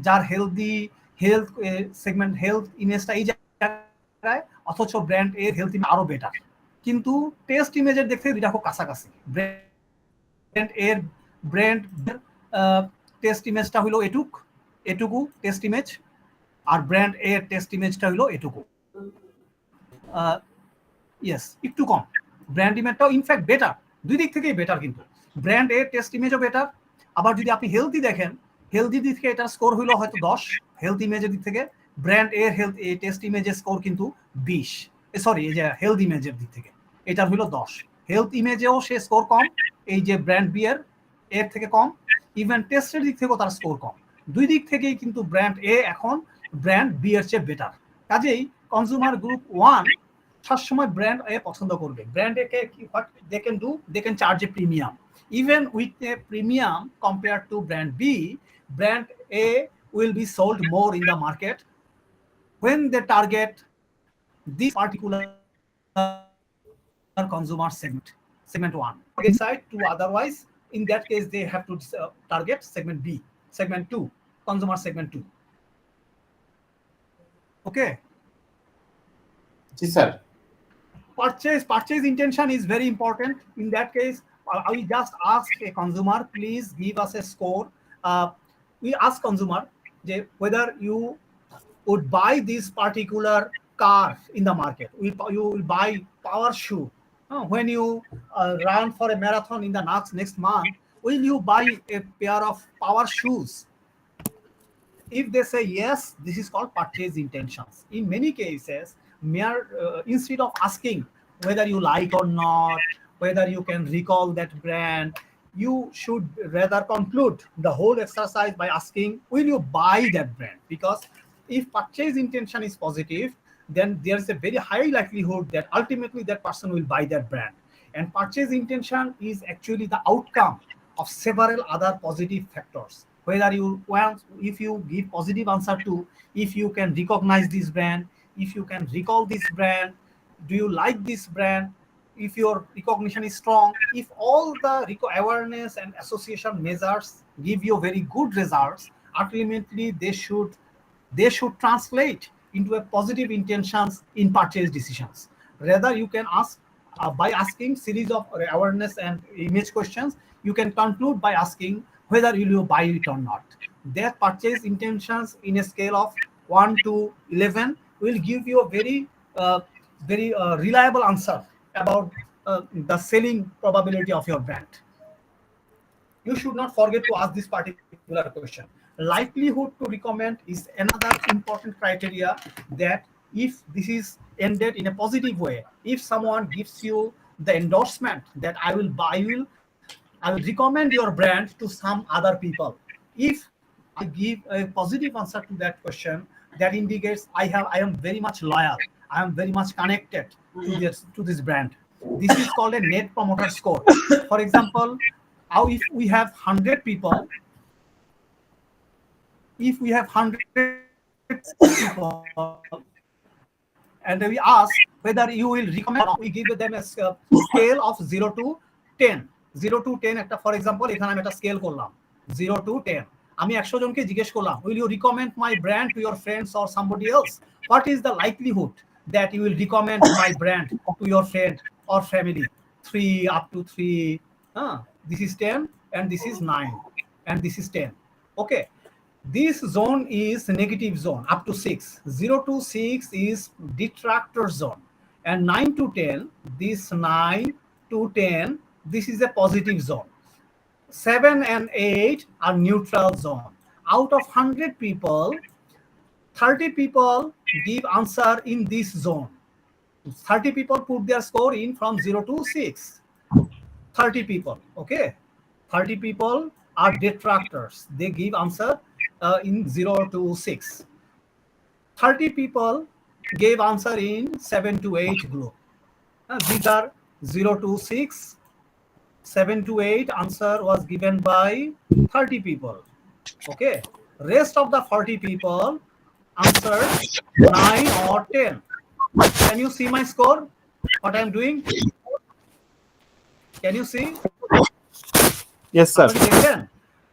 যার হেলথ সেগমেন্ট হেলথ ইমেজটা এই জায়গায়, অথচ ব্র্যান্ড এর হেলথ ইমেজ আরো বেটার, কিন্তু টেস্ট ইমেজের দেখতে দুইটা খুব কাছাকাছি। ব্র্যান্ড টেস্ট ইমেজটা হলো এটুকু টেস্ট ইমেজ, আর ব্র্যান্ড এর টেস্ট ইমেজটা হলো এটুকু, ইয়েস একটু কম। ব্র্যান্ড ইমেজটাও ইনফ্যাক্ট বেটার, দুই দিক থেকেই বেটার, কিন্তু ব্র্যান্ড এর টেস্ট ইমেজও বেটার। আবার যদি আপনি হেলথি দেখেন, হেলথি দিক থেকে এটার স্কোর হলো হয়তো 10 হেলথ ইমেজের দিক থেকে, ব্র্যান্ড এর হেলথ টেস্ট ইমেজের স্কোর কিন্তু 20, সরি এই যে হেলথ ইমেজের দিক থেকে এটার হলো 10। হেলথ ইমেজেও সে স্কোর কম, এই যে ব্র্যান্ড বি এর থেকে কম, ইভেন টেস্টের দিক থেকেও তার স্কোর কম। দুই দিক থেকেই কিন্তু ব্র্যান্ড এ এখন ব্র্যান্ড বি এর চেয়ে বেটার। কাজেই কনজিউমার গ্রুপ 1 সবসময় ব্র্যান্ড এ পছন্দ করবে। ব্র্যান্ড এ কে what they can do, they can charge a premium, even with a premium compared to brand B. Brand A will be sold more in the market when they target this particular consumer segment 1 side to, otherwise in that case they have to target segment B, segment 2, consumer segment 2. Okay, G sir. purchase intention is very important. In that case, I just ask a consumer, please give us a score. We ask consumer whether you would buy this particular car in the market. You will buy power shoe when you run for a marathon in the next month. Will you buy a pair of power shoes? If they say yes, this is called purchase intentions. In many cases, instead of asking whether you like or not, whether you can recall that brand, you should rather conclude the whole exercise by asking, will you buy that brand? Because if purchase intention is positive, then there's a very high likelihood that ultimately that person will buy that brand. And purchase intention is actually the outcome of several other positive factors. Whether you want, if you give positive answer to, if you can recognize this brand, if you can recall this brand, do you like this brand, if your recognition is strong, if all the awareness and association measures give you very good results, ultimately they should translate into a positive intentions in purchase decisions. Rather, you can ask by asking series of awareness and image questions, you can conclude by asking whether you will buy it or not. Their purchase intentions in a scale of 1 to 11 will give you a very reliable answer about the selling probability of your brand. You should not forget to ask this particular question. Likelihood to recommend is another important criteria, that if this is ended in a positive way, if someone gives you the endorsement that I will recommend your brand to some other people. If I give a positive answer to that question, that indicates I am very much loyal. I am very much connected to this brand. This is called a net promoter score. For example, how if we have 100 people, if we have 100 people and we ask whether you will recommend or not, we give them a scale of 0 to 10. 0 to 10 একটা, for example এখানে আমি একটা scale করলাম 0 to 10। আমি 100 জনকে জিজ্ঞেস করলাম, will you recommend my brand to your friends or somebody else? What is the likelihood that you will recommend my brand to your friend or family? 3 up to 3, this is 10 and this is 9 and this is 10. Okay, this zone is negative zone up to 6. 0 to 6 is detractor zone, and 9 to 10, this 9 to 10, this is a positive zone. 7 and 8 are neutral zone. Out of 100 people, 30 people give answer in this zone. 30 people put their score in from 0 to 6. 30 people, okay? 30 people are detractors. They give answer in 0 to 6. 30 people gave answer in 7 to 8 group. These are 0 to 6. 7 to 8 answer was given by 30 people. Okay. Rest of the 40 people answered 9 or 10. Can you see my score? What I'm doing? Can you see? Yes, sir.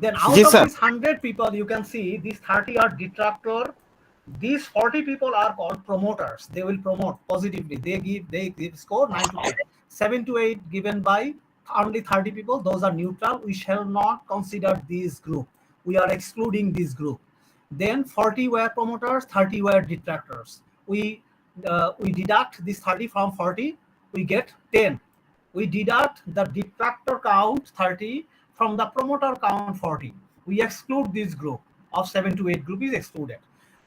Then out Yes, of sir. these 100 people, you can see these 30 are detractor. These 40 people are called promoters. They will promote positively. They give score 9 to 10. 7 to 8 given by only 30 people. Those are neutral. We shall not consider this group. We are excluding this group. Then 40 were promoters, 30 were detractors. We deduct this 30 from 40. We get 10. We deduct the detractor count 30 from the promoter count 40. We exclude this group of 7 to 8 group is excluded.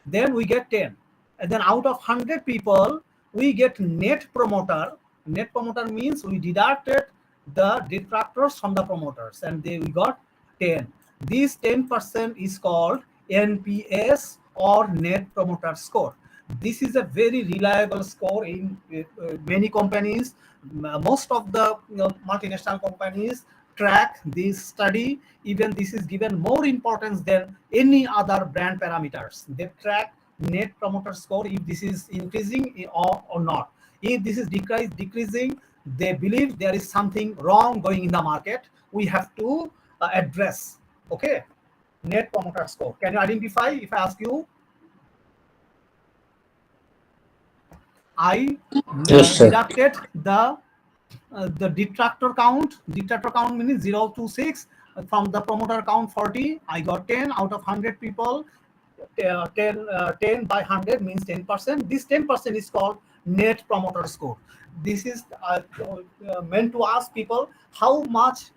Then we get 10. And then out of 100 people, we get net promoter. Net promoter means we deducted the detractors from the promoters, and we got 10. This 10% is called NPS or net promoter score. This is a very reliable score in many companies. Most of the multinational companies track this study. Even this is given more importance than any other brand parameters. They track net promoter score if this is increasing or not. If this is decreasing, they believe there is something wrong going in the market. We have to address. Okay, net promoter score. Can you identify if I ask you? I Yes, sir. deducted the detractor count. Detractor count means 0 to 6. From the promoter count 40, I got 10 out of 100 people. 10 by 100 means 10%. This 10% is called net promoter score. This is meant to ask people how much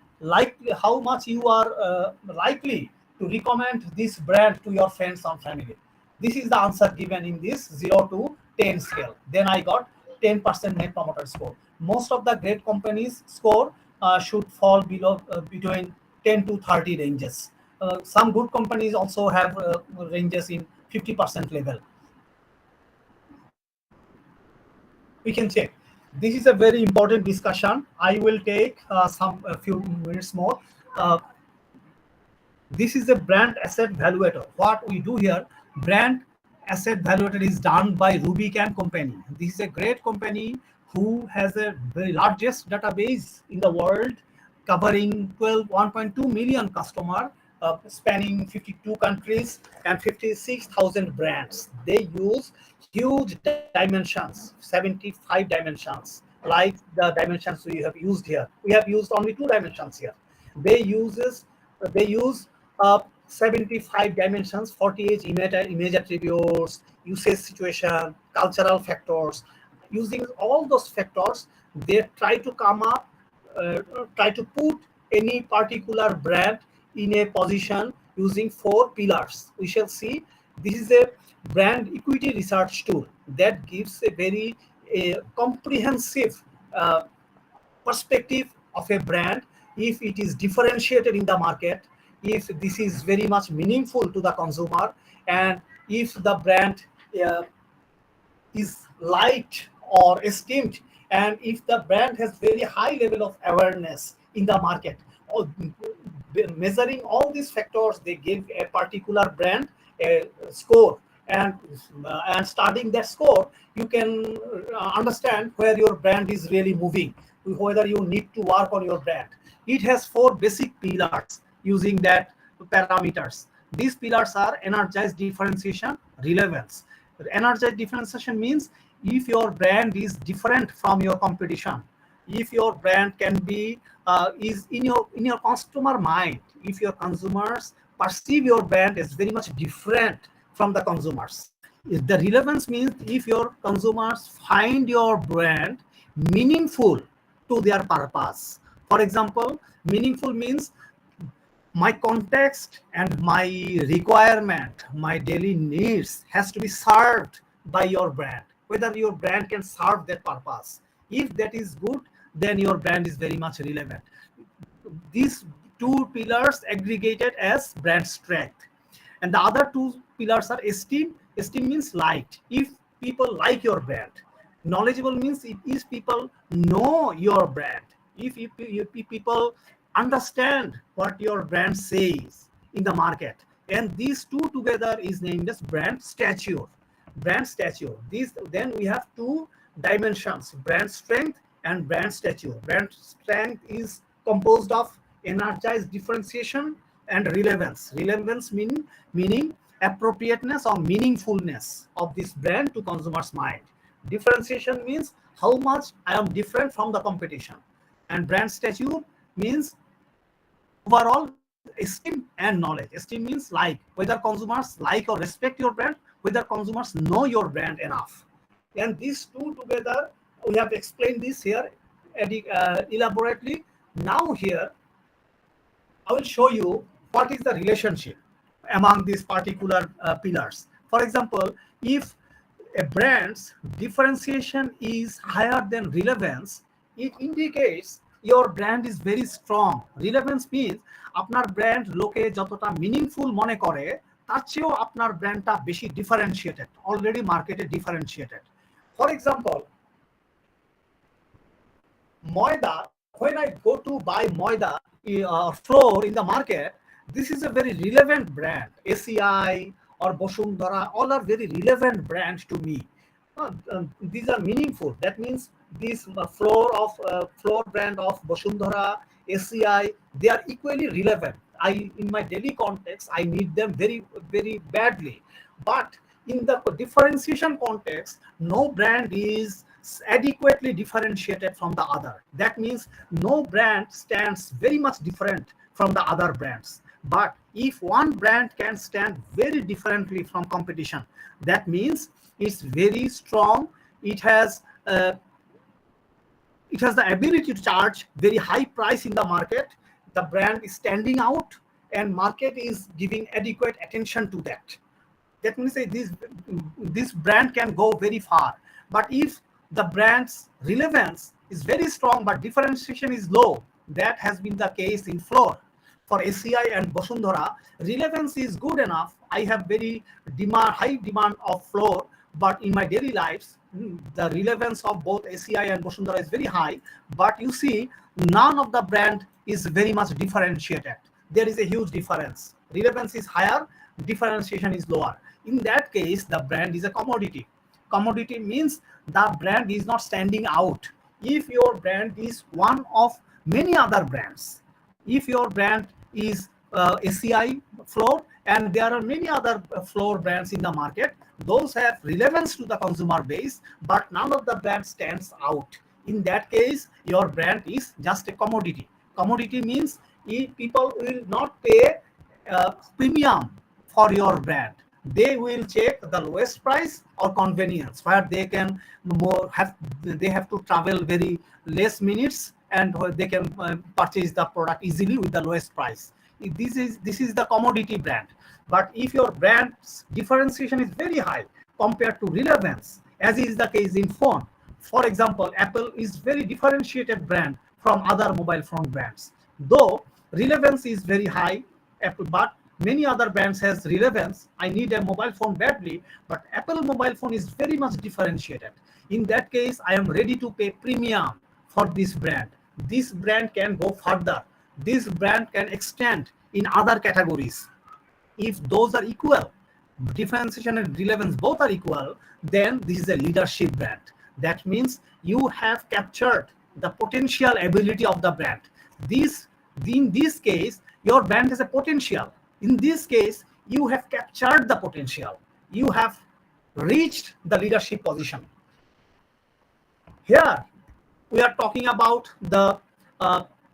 you are likely to recommend this brand to your friends or family. This is the answer given in this 0 to 10 scale. Then I got 10% net promoter score. Most of the great companies score should fall below between 10 to 30 ranges. Some good companies also have ranges in 50% level. We can check. This is a very important discussion. I will take a few minutes more. This is a brand asset valuator. What we do here, brand asset valuator is done by Rubik and Company. This is a great company who has a very largest database in the world, covering 1.2 million customer, spanning 52 countries and 56,000 brands. They use huge dimensions, 75 dimensions, like the dimensions we have used here. We have used only 2 dimensions here. They use 75 dimensions, 48 image attributes, usage situation, cultural factors. Using all those factors, they try to come up, try to put any particular brand in a position using 4 pillars. We shall see this is a brand equity research tool that gives a very comprehensive perspective of a brand, if it is differentiated in the market, if this is very much meaningful to the consumer, and if the brand is liked or esteemed, and if the brand has very high level of awareness in the market. Measuring all these factors, they give a particular brand a score, and starting that score, you can understand where your brand is really moving, whether you need to work on your brand. It has 4 basic pillars using that parameters. These pillars are energized, differentiation, relevance. Energized differentiation means if your brand is different from your competition, if your brand can be is in your customer mind, if your consumers perceive your brand as very much different from the consumers. The relevance means if your consumers find your brand meaningful to their purpose. For example, meaningful means my context and my requirement, my daily needs has to be served by your brand, whether your brand can serve that purpose. If that is good, then your brand is very much relevant. These 2 pillars aggregated as brand strength. And the other 2 pillars are esteem. Esteem means liked. If people like your brand. Knowledgeable means if people know your brand. If people understand what your brand says in the market. And these 2 together is named as brand stature. Brand stature. Then we have 2 dimensions, brand strength and brand stature. Brand strength is composed of energized differentiation and relevance. Relevance meaning appropriateness or meaningfulness of this brand to consumers' mind. Differentiation means how much I am different from the competition. And brand stature means overall esteem and knowledge. Esteem means like, whether consumers like or respect your brand, whether consumers know your brand enough. And these 2 together, we have explained this here elaborately. Now here, I will show you what is the relationship among these particular pillars. For example, if a brand's differentiation is higher than relevance, it indicates your brand is very strong. Relevance means আপনার brand লোকে যতটা meaningful মনে করে তার চেয়েও আপনার ব্র্যান্ডটা বেশি differentiated, already মার্কেটে differentiated. For example, Moida, when I go to buy Moida flour in the market, this is a very relevant brand. ACI or Boshundara, all are very relevant brands to me. These are meaningful. That means this flour brand of Boshundara, ACI, they are equally relevant. In my daily context, I need them very, very badly. But in the differentiation context, no brand is adequately differentiated from the other. That means no brand stands very much different from the other brands. But if one brand can stand very differently from competition, that means it's very strong. It has the ability to charge very high price in the market. The brand is standing out, and market is giving adequate attention to that. That means this brand can go very far. But if the brand's relevance is very strong but differentiation is low, that has been the case in flour. For ACI and Boshundara, relevance is good enough. I have very high demand of flour, but in my daily lives, the relevance of both ACI and Boshundara is very high. But you see, none of the brand is very much differentiated. There is a huge difference. Relevance is higher, differentiation is lower. In that case, the brand is a commodity. Commodity means the brand is not standing out. If your brand is one of many other brands, if your brand is ACI floor and there are many other floor brands in the market, those have relevance to the consumer base, but none of the brands stands out. In that case, your brand is just a commodity. Commodity means people will not pay premium for your brand. They will check the lowest price or convenience, where they can they have to travel very less minutes and they can purchase the product easily with the lowest price. This is the commodity brand. But if your brand's differentiation is very high compared to relevance, as is the case in phone, for example, Apple is very differentiated brand from other mobile phone brands. Though relevance is very high, but many other brands has relevance. I need a mobile phone badly, but Apple mobile phone is very much differentiated. In that case, I am ready to pay premium for this brand. This brand can go further. This brand can extend in other categories. If those are equal, differentiation and relevance both are equal, then this is a leadership brand. That means you have captured the potential ability of the brand. In this case, your brand has a potential. In this case, you have captured the potential. You have reached the leadership position. Here, we are talking about the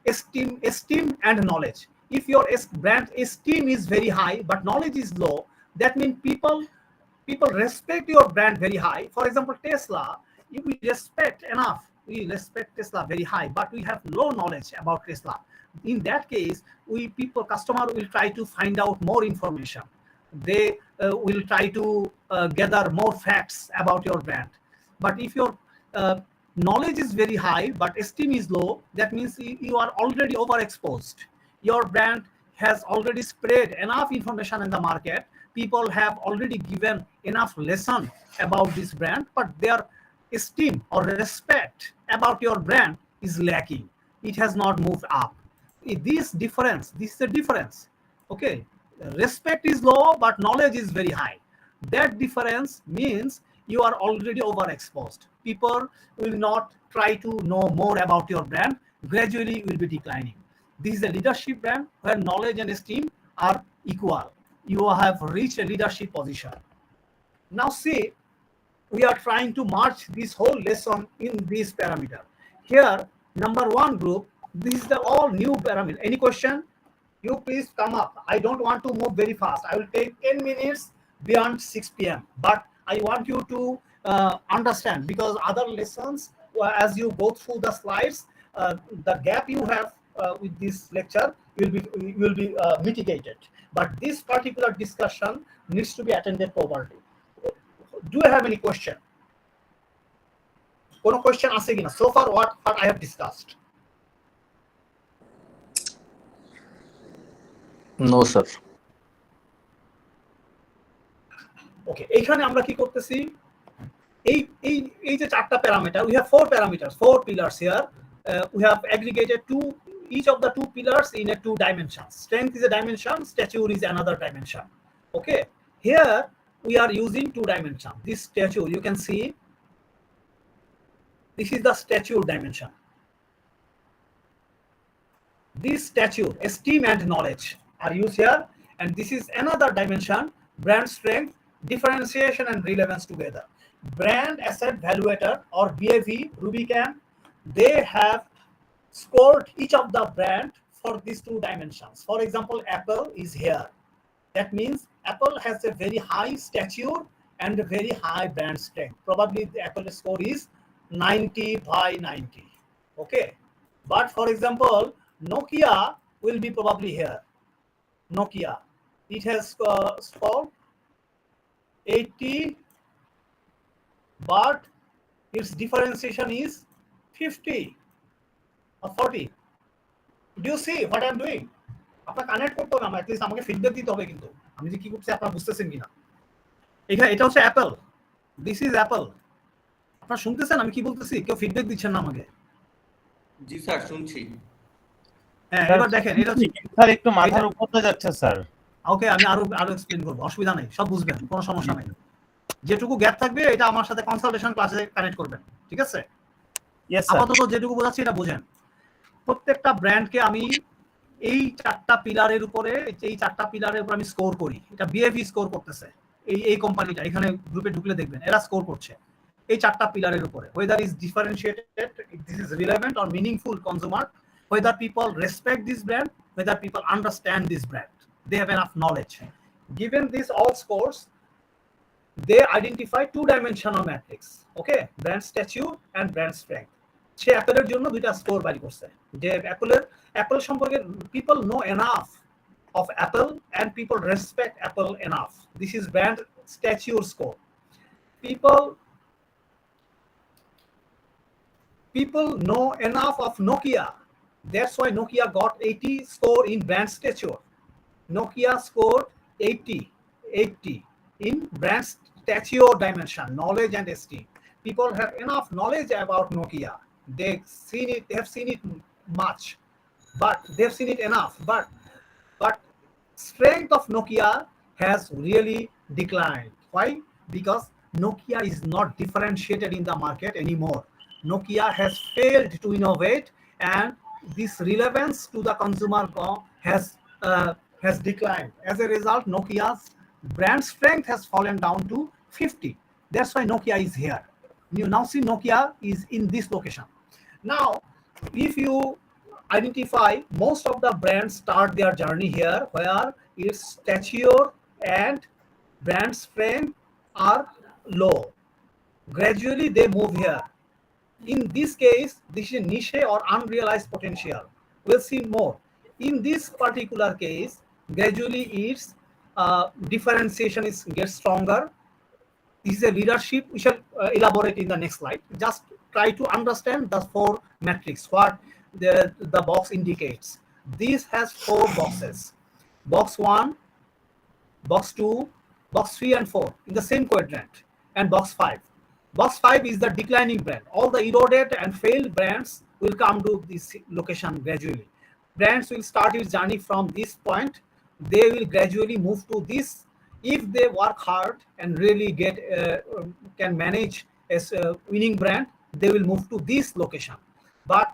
esteem and knowledge. If your brand esteem is very high but knowledge is low, that means people respect your brand very high. For example, Tesla, we respect enough. We respect Tesla very high, but we have low knowledge about Tesla. In that case, customer will try to find out more information. They will try to gather more facts about your brand. But if your knowledge is very high but esteem is low, that means you are already overexposed. Your brand has already spread enough information in the market. People have already given enough lesson about this brand, but their esteem or respect about your brand is lacking. It has not moved up. This is the difference. Okay, respect is low but knowledge is very high. That difference means you are already overexposed. People will not try to know more about your brand. Gradually will be declining. This is a leadership brand where knowledge and esteem are equal. You have reached a leadership position. Now see, we are trying to merge this whole lesson in this parameter. Here, number one group, this is the all new parameter. Any question? You please come up. I don't want to move very fast. I will take 10 minutes beyond 6 p.m. But I want you to understand, because other lessons, as you go through the slides, the gap you have with this lecture will be mitigated. But this particular discussion needs to be attended properly. Do you have any question? কোনো question আছে কিনা? So far, what I have discussed. No, sir. Okay, এইখানে আমরা কি করতেছি? এই যে চারটা parameter, we have four parameters, four pillars here. We have aggregated each of the two pillars in a 2 dimensions. Strength is a dimension, stature is another dimension. Okay, here we are using 2 dimensions. This stature, you can see, this is the stature dimension. This stature, esteem and knowledge are used here, and this is another dimension, brand strength, differentiation and relevance together. Brand asset valuator or BAV, Rubicam, they have scored each of the brand for these 2 dimensions. For example, Apple is here. That means Apple has a very high stature and a very high brand strength. Probably the Apple score is 90 by 90. Okay, but for example, Nokia will be probably here. Nokia, it has scored 80, but its differentiation is 50 or 40. Do you see what I'm doing? আপনারা connect করতে হবে, at least আমাকে feedback দিতে হবে, কিন্তু আমি যে কি করছি আপনারা বুঝতেছেন কিনা। এটা হচ্ছে অ্যাপল, দিস ইজ অ্যাপল। আপনারা শুনতেছেন আমি কি বলতেছি? কেউ ফিডব্যাক দিচ্ছেন না আমাকে? জি স্যার, শুনছি। হ্যাঁ, এবার দেখেন, এটা স্যার একটু মাথার উপরে যাচ্ছে স্যার। ওকে, আমি আরো আরো এক্সপ্লেন করবো, অসুবিধা নেই, সব বুঝবেন, কোনো সমস্যা নেই। যেটুকু গ্যাপ থাকবে এটা আমার সাথে কনসালটেশন ক্লাসে কানেক্ট করবেন, ঠিক আছে? Yes sir. আপাতত যেটুকু বোঝাচ্ছি এটা বুঝেন। প্রত্যেকটা ব্র্যান্ডকে আমি এই চারটা পিলারের উপরে আমি স্কোর করি। এটা বিএভি স্কোর করতেছে, এই কোম্পানিটা এখানে গ্রুপে ঢুকলে দেখবেন এরা স্কোর করছে এই চারটা পিলারের উপরে। whether is differentiated, this is relevant or meaningful consumer, whether people respect this brand, whether people understand this brand, they have enough knowledge. Given these all scores, they identify two-dimensional matrix, okay, brand stature and brand strength. সে অ্যাপেলের জন্য দুইটা score বাড়ি করছে, যে Apple সম্পর্কে people know enough of Apple and people respect Apple enough. This is brand stature score. People know enough of Nokia. That's why Nokia got 80 score in brand stature. Nokia scored 80 in brand stature dimension, knowledge and esteem. People have enough knowledge about Nokia. They have seen it much, but they've seen it enough. But strength of Nokia has really declined. Why? Because Nokia is not differentiated in the market anymore. Nokia has failed to innovate, and this relevance to the consumer has declined. As a result, Nokia's brand strength has fallen down to 50. That's why Nokia is here. You now see Nokia is in this location. Now, if you identify, most of the brands start their journey here, where its stature and brand strength are low. Gradually, they move here. In this case, this is niche or unrealized potential. We'll see more. In this particular case, gradually its differentiation gets stronger. This is a leadership. We shall elaborate in the next slide. Just try to understand the four metrics, what the box indicates. This has four boxes. Box 1, box 2, box 3 and 4 in the same quadrant, and box 5. Box 5 is the declining brand. All the eroded and failed brands will come to this location gradually. Brands will start its journey from this point. They will gradually move to this. If they work hard and really can manage as a winning brand, they will move to this location. But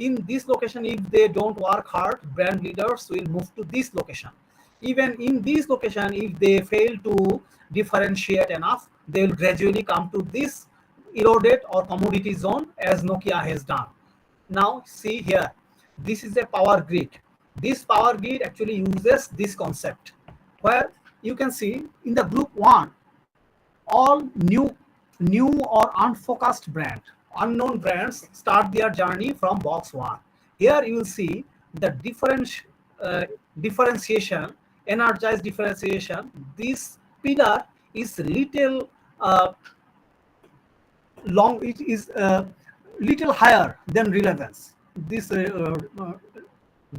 in this location, if they don't work hard, brand leaders will move to this location. Even in this location, if they fail to differentiate enough, they will gradually come to this eroded or commodity zone, as Nokia has done. Now see here, this is a power grid. This power grid actually uses this concept, where you can see in the group 1, all new or unfocused brand, unknown brands start their journey from box 1. Here you will see the differentiation, energized differentiation. This pillar is little long, it is little higher than relevance. This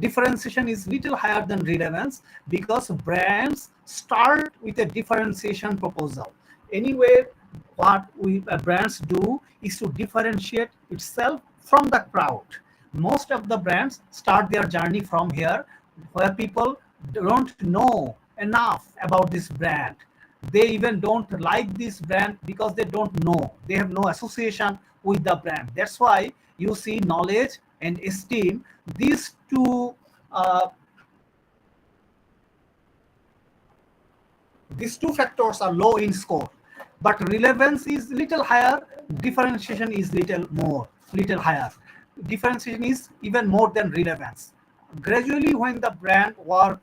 differentiation is little higher than relevance because brands start with a differentiation proposal. Anyway, what brands do is to differentiate itself from the crowd. Most of the brands start their journey from here, where people don't know enough about this brand. They even don't like this brand because they don't know. They have no association with the brand. That's why you see knowledge and esteem. These two factors are low in score, but relevance is little higher, differentiation is little higher. Differentiation is even more than relevance. Gradually, when the brand work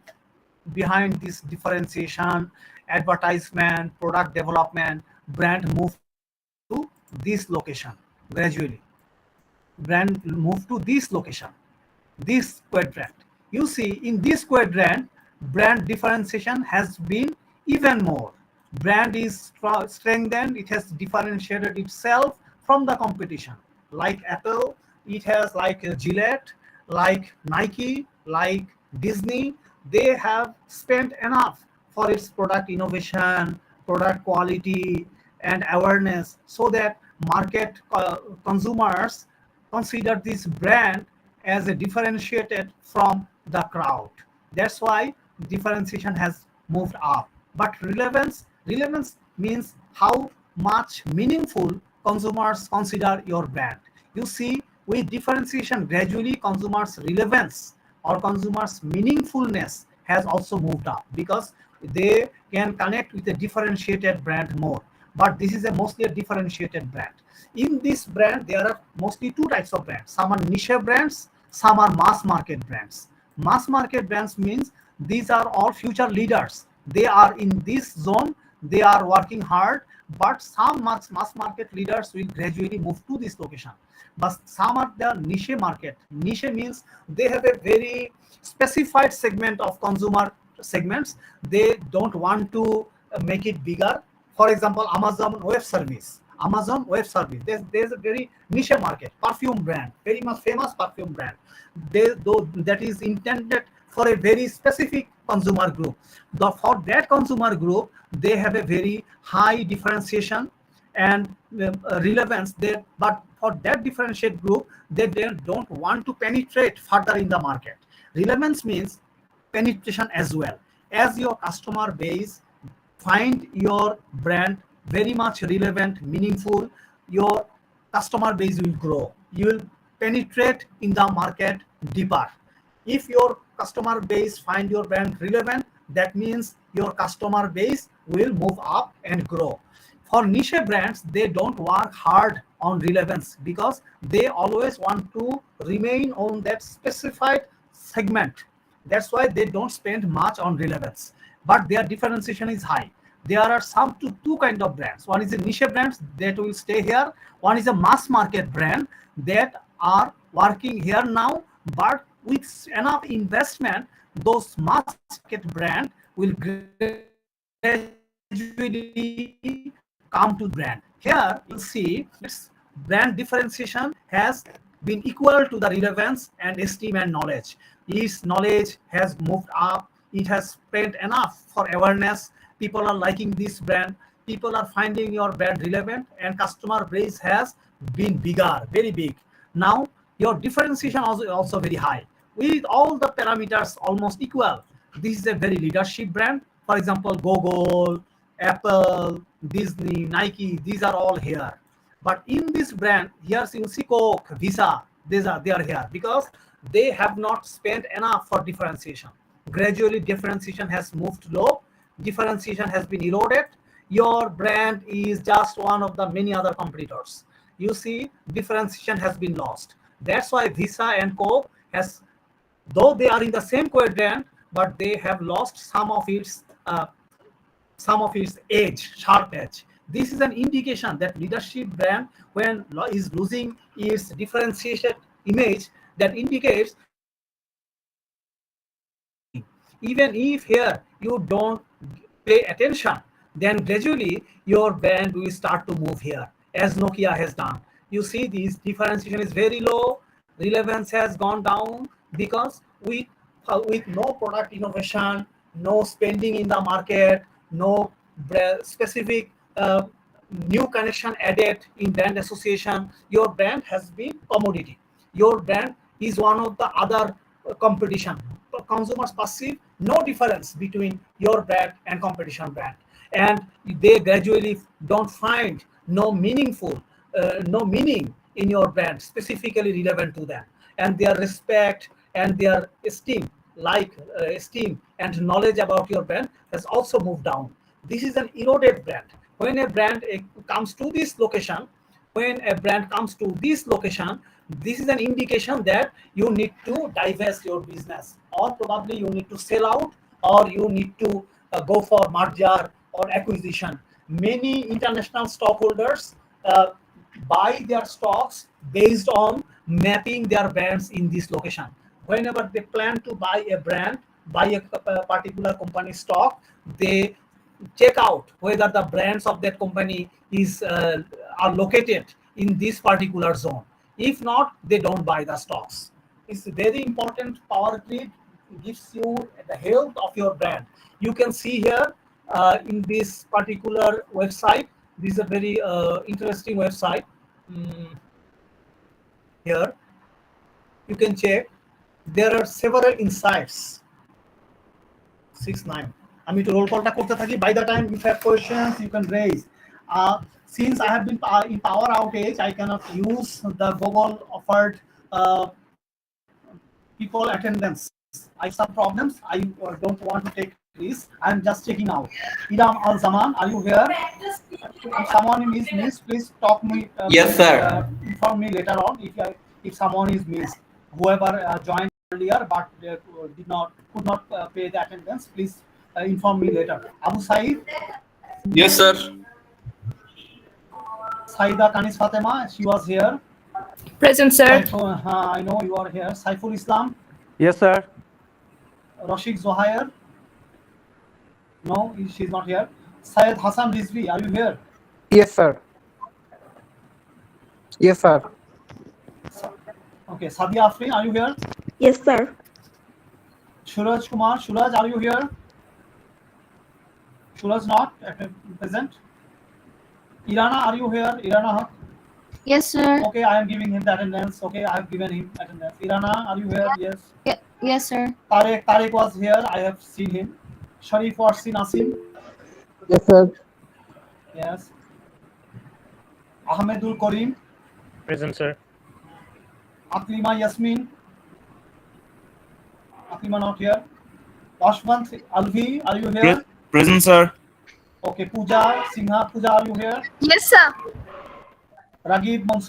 behind this differentiation, advertisement, product development, brand move to this location. Gradually, brand move to this location, this quadrant. You see, in this quadrant, brand differentiation has been even more. Brand is strengthened. It has differentiated itself from the competition. Like Apple, it has like Gillette, like Nike, like Disney. They have spent enough for its product innovation, product quality, and awareness, so that market consumers consider this brand as a differentiated from the crowd. That's why differentiation has moved up. But relevance means how much meaningful consumers consider your brand. You see, with differentiation, gradually consumers' relevance or consumers' meaningfulness has also moved up because they can connect with a differentiated brand more. But this is a mostly a differentiated brand. In this brand, there are mostly two types of brands. Some are niche brands, some are mass market brands. Mass market brands means these are all future leaders. They are in this zone, they are working hard, but some mass market leaders will gradually move to this location. But some are the niche market. Niche means they have a very specified segment of consumer segments. They don't want to make it bigger. For example, Amazon Web Service. There's a very niche market, perfume brand, very much famous perfume brand. Though that is intended for a very specific consumer group. For that consumer group, they have a very high differentiation and relevance there. But for that differentiated group, they don't want to penetrate further in the market. Relevance means penetration as well. As your customer base find your brand very much relevant, meaningful, your customer base will grow. You will penetrate in the market deeper. If your customer base find your brand relevant, that means your customer base will move up and grow. For niche brands, they don't work hard on relevance because they always want to remain on that specified segment. That's why they don't spend much on relevance, but their differentiation is high. There are some two kind of brands. One is a niche brands that will stay here. One is a mass market brand that are working here now, but with enough investment, those mass market brand will gradually come to brand. Here you see its brand differentiation has been equal to the relevance and esteem and knowledge. Its knowledge has moved up. It has spent enough for awareness. People are liking this brand. People are finding your brand relevant, and customer base has been bigger, very big. Now your differentiation also very high. With all the parameters almost equal, this is a very leadership brand. For example, Google, Apple, Disney, Nike, these are all here. But in this brand, here you see Coke, Visa, they are here because they have not spent enough for differentiation. Gradually, differentiation has moved low. Differentiation has been eroded. Your brand is just one of the many other competitors. You see, differentiation has been lost. That's why Visa and Coke has, though they are in the same quadrant, but they have lost some of its edge, sharp edge. This is an indication that leadership brand, when is losing its differentiated image, that indicates even if here you don't pay attention, then gradually your brand will start to move here, as Nokia has done. You see, this differentiation is very low, relevance has gone down because with no product innovation, no spending in the market, no specific new connection added in brand association, your brand has been commodity. Your brand is one of the other competition. Consumers perceive no difference between your brand and competition brand, and they gradually don't find no meaning in your brand specifically relevant to them, and their respect and their esteem and knowledge about your brand has also moved down. This is an eroded brand. When a brand comes to this location, this is an indication that you need to divest your business, or probably you need to sell out, or you need to go for merger or acquisition. Many international stockholders buy their stocks based on mapping their brands in this location. Whenever they plan to buy a brand, buy a particular company stock, they check out whether the brands of that company are located in this particular zone. If not, they don't buy the stocks. It's very important. Power Grid gives you the health of your brand. You can see here in this particular website. This is a very interesting website. Here you can check. There are several insights. 6.9. আমি একটু role কলটা করতে থাকি। By the time you have questions, you can raise. Since I have been in power outage, I cannot use the Google offered people attendance. I have some problems. I don't want to take risks. I am just checking out. Idam Al Zaman, are you here? If someone is missed, please talk me. Yes, sir. Inform me later on if someone is missed. Whoever joined earlier but could not pay the attendance, please inform me later. Abu Said, Yes, sir. Saida Kanis Fatema, she was here. Present, sir. I know you are here. Saiful Islam, Yes, sir. Rashid Zohair. No, she's not here. Syed Hassan Rizvi, are you here? Yes, sir. Yes, sir. Okay, Sadia Afrin, are you here? Yes, sir. Suraj Kumar, Suraj, are you here? Suraj not present. Irana, are you here? Irana Haq. Yes, sir. Okay, I am giving him the attendance. Okay, I have given him attendance. Irana, are you here? Yes. Yes, sir. Tarek was here. I have seen him. Sharif Warsi Nasim. Yes, sir. Yes. Ahmedul Karim. Present, sir. Aklima Yasmin. Aklima not here. Ashwant Alvi, are you here? Present, sir. Okay, Pooja Singha. Pooja, are you here? Yes, sir. Ragib Mansur.